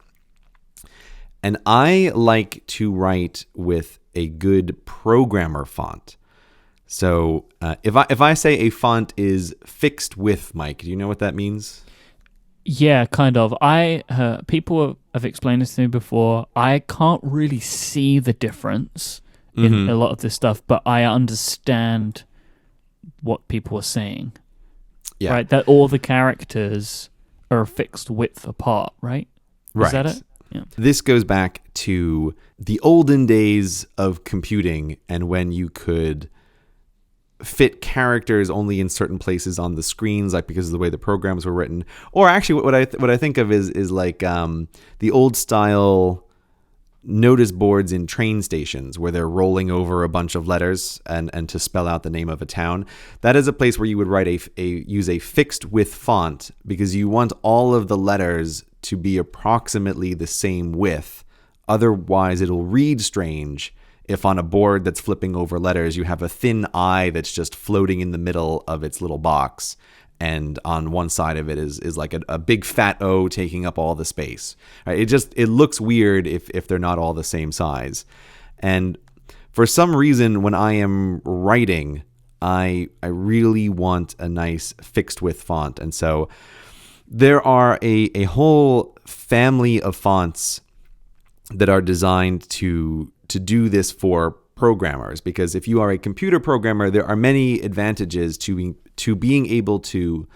And I like to write with a good programmer font. So if I say a font is fixed width, Myke, do you know what that means?
Yeah, kind of. People have explained this to me before. I can't really see the difference in a lot of this stuff, but I understand what people are saying.
Yeah.
Right? That all the characters are a fixed width apart, right?
Right.
Is that it? Yeah.
This goes back to the olden days of computing and when you could fit characters only in certain places on the screens, like because of the way the programs were written. Or actually, what I think of is like the old style notice boards in train stations where they're rolling over a bunch of letters and to spell out the name of a town. That is a place where you would write use a fixed width font because you want all of the letters to be approximately the same width. Otherwise, it'll read strange if on a board that's flipping over letters, you have a thin I that's just floating in the middle of its little box. And on one side of it is like a big fat O taking up all the space. Right? It looks weird if they're not all the same size. And for some reason, when I am writing, I really want a nice fixed width font. And so there are a whole family of fonts that are designed to do this for programmers, because if you are a computer programmer, there are many advantages to being able to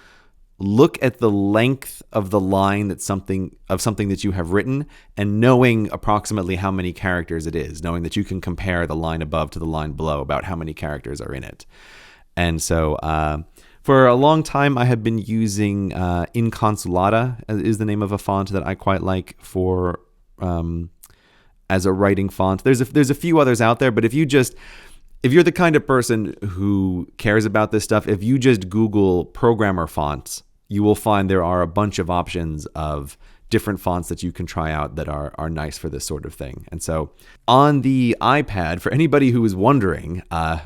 look at the length of the line that something that you have written and knowing approximately how many characters it is, knowing that you can compare the line above to the line below about how many characters are in it. And so for a long time, I have been using Inconsolata is the name of a font that I quite like for as a writing font. There's a few others out there, but if you're the kind of person who cares about this stuff, if you just Google programmer fonts, you will find there are a bunch of options of different fonts that you can try out that are nice for this sort of thing. And so on the iPad, for anybody who is wondering,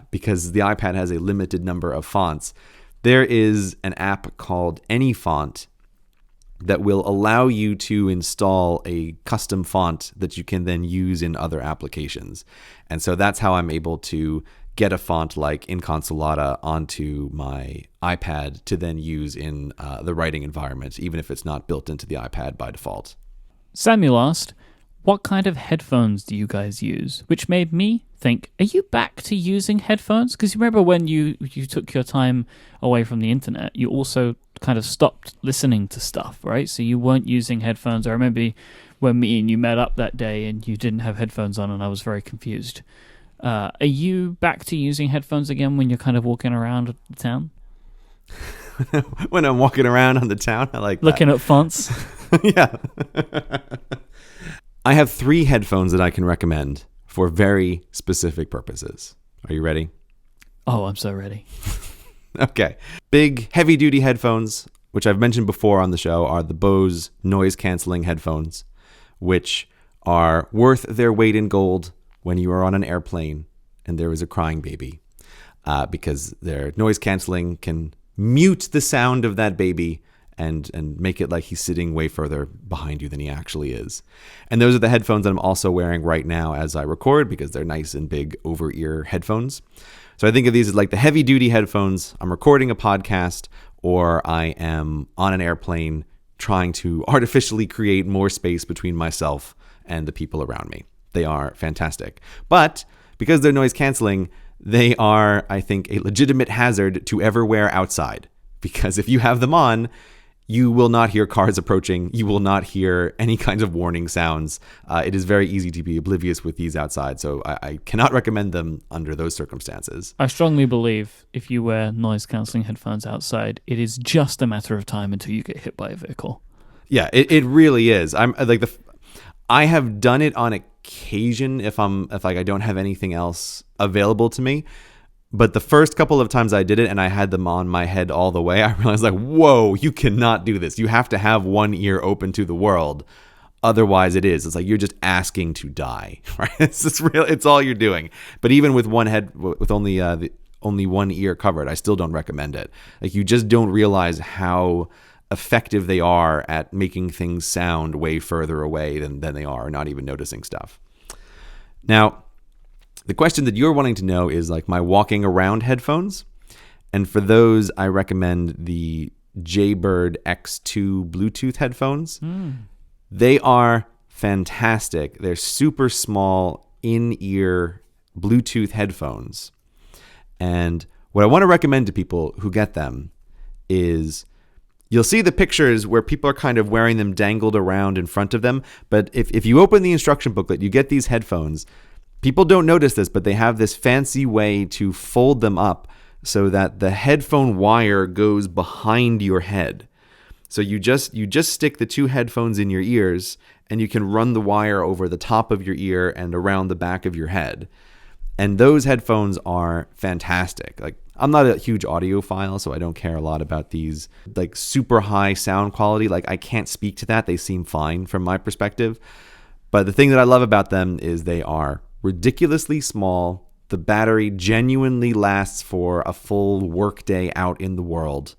because the iPad has a limited number of fonts, there is an app called AnyFont that will allow you to install a custom font that you can then use in other applications. And so that's how I'm able to get a font like Inconsolata onto my iPad to then use in the writing environment, even if it's not built into the iPad by default.
Samuel asked, what kind of headphones do you guys use? Which made me think, are you back to using headphones? Because you remember when you took your time away from the internet, you also kind of stopped listening to stuff, right? So you weren't using headphones. I remember when me and you met up that day and you didn't have headphones on and I was very confused. Are you back to using headphones again when you're kind of walking around the town?
When I'm walking around on the town, I like
looking at fonts.
Yeah. I have 3 headphones that I can recommend for very specific purposes. Are you ready?
Oh, I'm so ready.
Okay. Big, heavy-duty headphones, which I've mentioned before on the show, are the Bose noise-canceling headphones, which are worth their weight in gold when you are on an airplane and there is a crying baby, because their noise-canceling can mute the sound of that baby and make it like he's sitting way further behind you than he actually is. And those are the headphones that I'm also wearing right now as I record, because they're nice and big over-ear headphones. So I think of these as like the heavy-duty headphones. I'm recording a podcast, or I am on an airplane trying to artificially create more space between myself and the people around me. They are fantastic. But because they're noise-canceling, they are, I think, a legitimate hazard to ever wear outside. Because if you have them on, you will not hear cars approaching. You will not hear any kinds of warning sounds. It is very easy to be oblivious with these outside, so I cannot recommend them under those circumstances.
I strongly believe if you wear noise-cancelling headphones outside, it is just a matter of time until you get hit by a vehicle.
Yeah, it really is. I have done it on occasion if like I don't have anything else available to me. But the first couple of times I did it and I had them on my head all the way, I realized like, whoa, you cannot do this. You have to have one ear open to the world. Otherwise it's like you're just asking to die, right? It's all you're doing. But even with one head, with only one ear covered, I still don't recommend it. Like you just don't realize how effective they are at making things sound way further away than they are, not even noticing stuff. Now, the question that you're wanting to know is like my walking around headphones. And for those, I recommend the Jaybird X2 Bluetooth headphones. They are fantastic. They're super small in-ear Bluetooth headphones. And what I want to recommend to people who get them is you'll see the pictures where people are kind of wearing them dangled around in front of them. But if you open the instruction booklet, you get these headphones. People don't notice this, but they have this fancy way to fold them up so that the headphone wire goes behind your head. So you just stick the two headphones in your ears and you can run the wire over the top of your ear and around the back of your head. And those headphones are fantastic. Like I'm not a huge audiophile, so I don't care a lot about these like super high sound quality. Like I can't speak to that. They seem fine from my perspective. But the thing that I love about them is they are ridiculously small. The battery genuinely lasts for a full workday out in the world.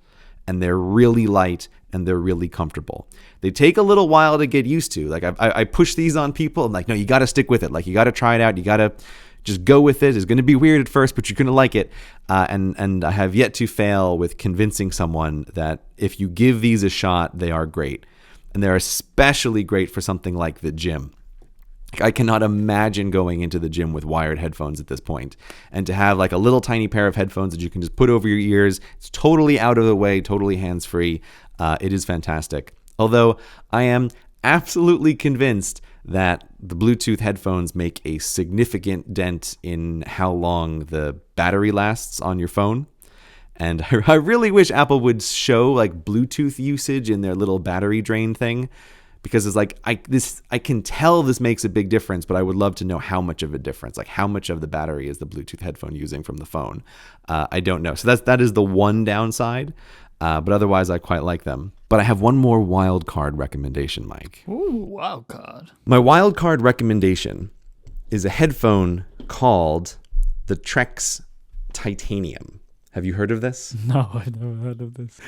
And they're really light and they're really comfortable. They take a little while to get used to. Like I push these on people. I'm like, no, you got to stick with it. Like you got to try it out. You got to just go with it. It's going to be weird at first, but you're going to like it. And I have yet to fail with convincing someone that if you give these a shot, they are great. And they're especially great for something like the gym. I cannot imagine going into the gym with wired headphones at this point. And to have like a little tiny pair of headphones that you can just put over your ears, it's totally out of the way, totally hands-free. It is fantastic. Although I am absolutely convinced that the Bluetooth headphones make a significant dent in how long the battery lasts on your phone. And I really wish Apple would show like Bluetooth usage in their little battery drain thing. Because it's like I can tell this makes a big difference, but I would love to know how much of a difference, like how much of the battery is the Bluetooth headphone using from the phone. I don't know. So that is the one downside, but otherwise I quite like them. But I have one more wild card recommendation, Myke.
Ooh, wild card.
My wild card recommendation is a headphone called the Trex Titanium. Have you heard of this?
No, I've never heard of this.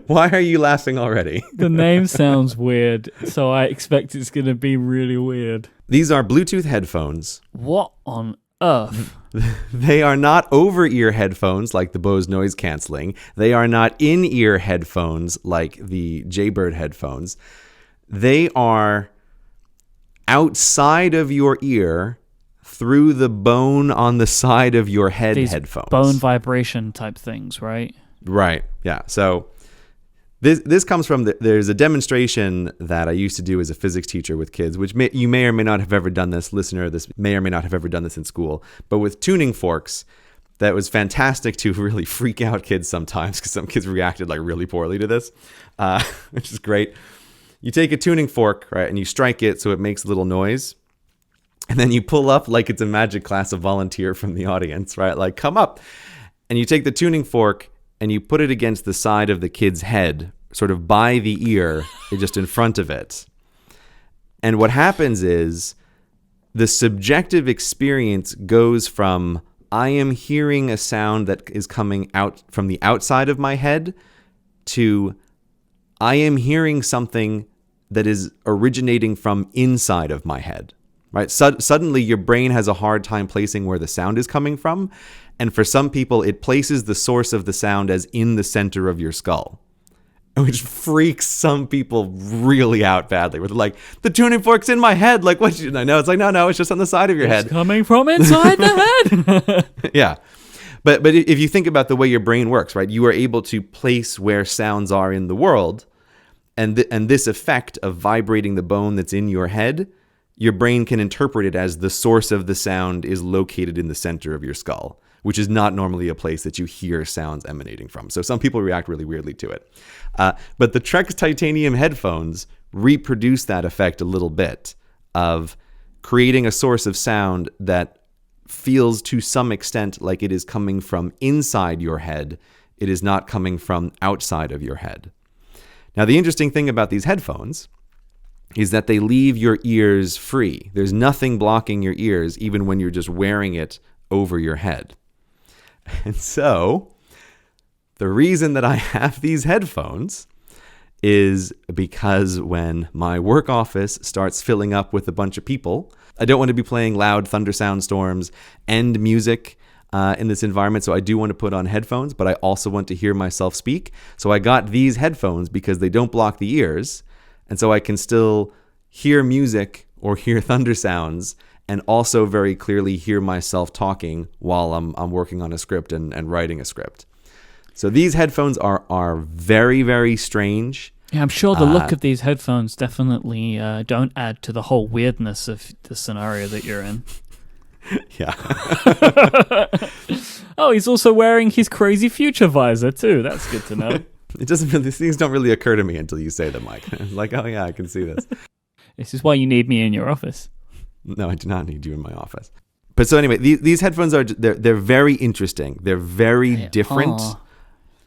Why are you laughing already?
The name sounds weird, so I expect it's going to be really weird.
These are Bluetooth headphones.
What on earth?
They are not over-ear headphones like the Bose noise canceling. They are not in-ear headphones like the Jaybird headphones. They are outside of your ear through the bone on the side of your head. These headphones.
Bone vibration type things, right?
Right. Yeah. So this comes from there's a demonstration that I used to do as a physics teacher with kids, which you may or may not have ever done this, listener. This may or may not have ever done this in school, but with tuning forks. That was fantastic to really freak out kids sometimes because some kids reacted like really poorly to this, which is great. You take a tuning fork, right, and you strike it so it makes a little noise. And then you pull up like it's a magic class, a volunteer from the audience, right? Like, come up. And you take the tuning fork and you put it against the side of the kid's head, sort of by the ear, just in front of it. And what happens is the subjective experience goes from, I am hearing a sound that is coming out from the outside of my head, to I am hearing something that is originating from inside of my head. Right? Suddenly your brain has a hard time placing where the sound is coming from. And for some people, it places the source of the sound as in the center of your skull, which freaks some people really out badly. Where they're like, the tuning fork's in my head. Like, what? I know. It's like, no, it's just on the side of your head.
It's coming from inside the head.
Yeah. But if you think about the way your brain works, right? You are able to place where sounds are in the world. And this effect of vibrating the bone that's in your head, your brain can interpret it as the source of the sound is located in the center of your skull, which is not normally a place that you hear sounds emanating from. So some people react really weirdly to it. But the Trex Titanium headphones reproduce that effect a little bit of creating a source of sound that feels to some extent like it is coming from inside your head. It is not coming from outside of your head. Now, the interesting thing about these headphones is that they leave your ears free. There's nothing blocking your ears, even when you're just wearing it over your head. And so, the reason that I have these headphones is because when my work office starts filling up with a bunch of people, I don't want to be playing loud thunder sound storms and music in this environment, so I do want to put on headphones, but I also want to hear myself speak. So I got these headphones because they don't block the ears, and so I can still hear music or hear thunder sounds and also very clearly hear myself talking while I'm working on a script and writing a script. So these headphones are very, very strange.
Yeah, I'm sure the look of these headphones definitely don't add to the whole weirdness of the scenario that you're in.
Yeah.
Oh, he's also wearing his crazy future visor too. That's good to know.
These things don't really occur to me until you say them, Mike. Like, oh yeah, I can see this.
This is why you need me in your office.
No, I do not need you in my office. But so anyway, these headphones they're very interesting. They're very different.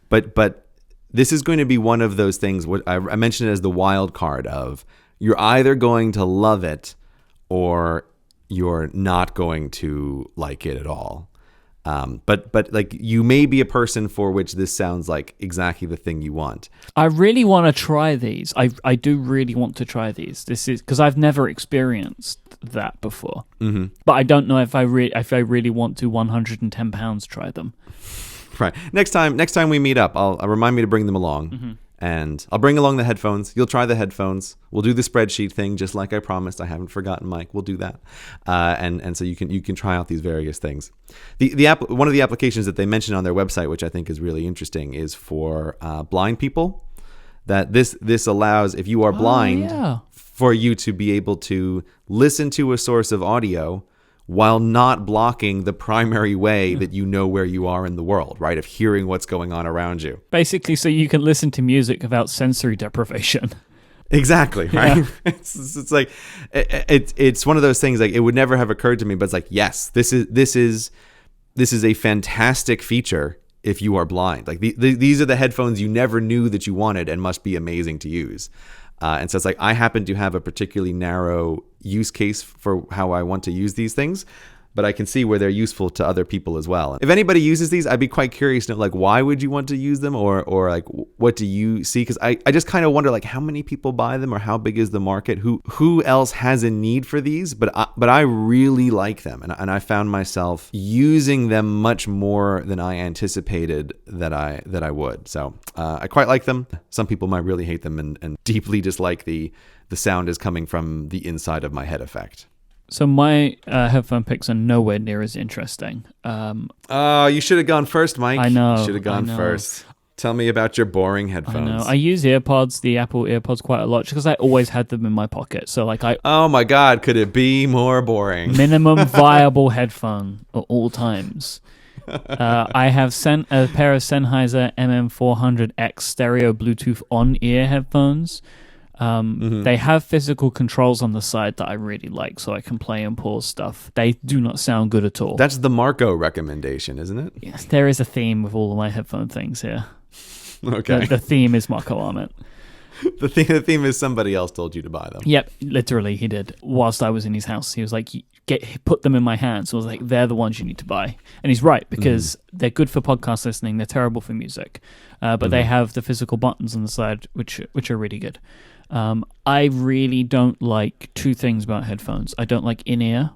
But this is going to be one of those things. What I mentioned it as the wild card of you're either going to love it or you're not going to like it at all. But like you may be a person for which this sounds like exactly the thing you want.
I really want to try these. I do really want to try these. This is because I've never experienced that before. Mm-hmm. But I don't know if I really want to £110 try them.
Right. Next time we meet up, I'll remind me to bring them along. Mm-hmm. And I'll bring along the headphones. You'll try the headphones. We'll do the spreadsheet thing just like I promised. I haven't forgotten, Mike. We'll do that. And so you can try out these various things. One of the applications that they mention on their website, which I think is really interesting, is for blind people. That this allows, if you are blind, for you to be able to listen to a source of audio while not blocking the primary way that you know where you are in the world, right? Of hearing what's going on around you.
Basically, so you can listen to music without sensory deprivation.
Exactly, right?
Yeah.
It's like it's one of those things like it would never have occurred to me, but it's like, yes, this is a fantastic feature if you are blind. Like these are the headphones you never knew that you wanted and must be amazing to use. And so it's like I happen to have a particularly narrow use case for how I want to use these things, but I can see where they're useful to other people as well. If anybody uses these, I'd be quite curious to know, like, why would you want to use them, or like, what do you see? Because I just kind of wonder, like, how many people buy them, or how big is the market? Who else has a need for these? But I really like them, and I found myself using them much more than I anticipated that I would. So I quite like them. Some people might really hate them and deeply dislike the sound is coming from the inside of my head effect.
So my headphone picks are nowhere near as interesting.
You should have gone first, Mike.
I know.
You should have gone first. Tell me about your boring headphones.
I know. I use earpods, the Apple earpods, quite a lot because I always had them in my pocket. So like
oh my God, could it be more boring?
Minimum viable headphone at all times. I have a pair of Sennheiser MM400X stereo Bluetooth on-ear headphones. They have physical controls on the side that I really like, so I can play and pause stuff. They do not sound good at all.
That's the Marco recommendation, isn't it?
Yes, there is a theme with all of my headphone things here.
Okay.
The theme is Marco Arment.
The theme is somebody else told you to buy them.
Yep, literally he did. Whilst I was in his house, he was like, put them in my hands. So I was like, they're the ones you need to buy. And he's right, because they're good for podcast listening. They're terrible for music. But they have the physical buttons on the side, which are really good. I really don't like two things about headphones. I don't like in-ear,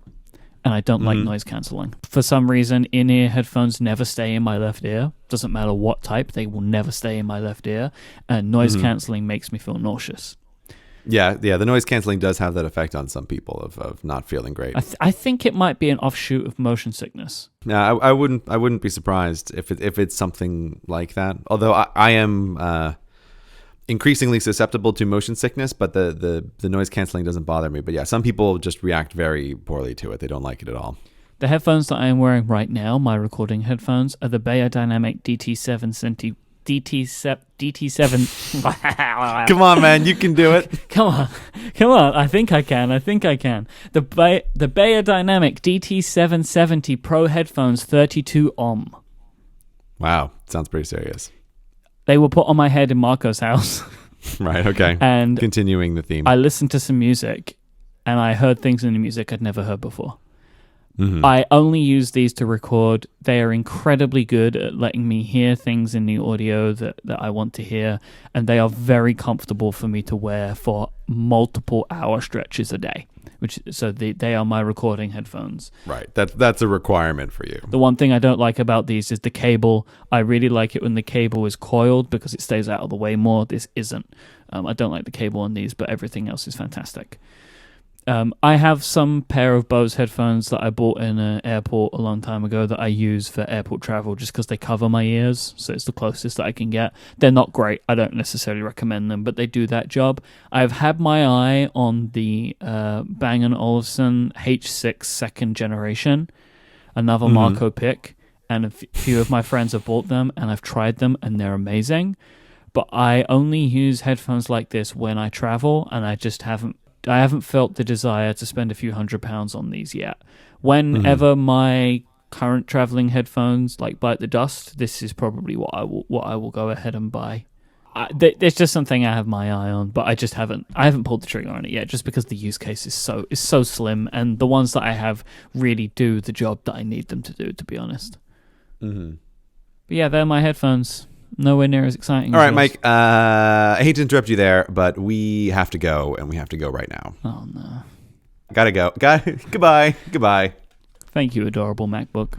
and I don't like noise cancelling. For some reason, in-ear headphones never stay in my left ear. Doesn't matter what type, they will never stay in my left ear. And noise cancelling makes me feel nauseous.
Yeah, the noise cancelling does have that effect on some people of not feeling great.
I think it might be an offshoot of motion sickness.
Yeah, I wouldn't be surprised if it's something like that. Although I am increasingly susceptible to motion sickness, but the noise cancelling doesn't bother me. But yeah, some people just react very poorly to it. They don't like it at all.
The headphones that I am wearing right now, my recording headphones, are the Beyerdynamic DT7.
Come on, man, you can do it.
Come on. I think I can. The Beyerdynamic DT770 Pro headphones, 32 ohm.
Wow, sounds pretty serious.
They were put on my head in Marco's house.
Right, okay.
And
continuing the theme.
I listened to some music, and I heard things in the music I'd never heard before.
Mm-hmm.
I only use these to record. They are incredibly good at letting me hear things in the audio that I want to hear, and they are very comfortable for me to wear for multiple hour stretches a day. So they are my recording headphones.
Right, that's a requirement for you.
The one thing I don't like about these is the cable. I really like it when the cable is coiled because it stays out of the way more. This isn't. I don't like the cable on these, but everything else is fantastic. I have some pair of Bose headphones that I bought in an airport a long time ago that I use for airport travel just because they cover my ears, so it's the closest that I can get. They're not great. I don't necessarily recommend them, but they do that job. I've had my eye on the Bang & Olufsen H6 second generation, another Marco pick, and a few of my friends have bought them, and I've tried them, and they're amazing. But I only use headphones like this when I travel, and I haven't felt the desire to spend a few £100 on these yet. Whenever my current traveling headphones bite the dust, this is probably what I will go ahead and buy. There's just something I have my eye on, but I haven't pulled the trigger on it yet, just because the use case is so slim, and the ones that I have really do the job that I need them to do, to be honest. Mm-hmm. But yeah, they're my headphones. Nowhere near as exciting.
All right, Myke. I hate to interrupt you there, but we have to go, and we have to go right now.
Oh no.
Gotta go. Goodbye.
Thank you, adorable MacBook.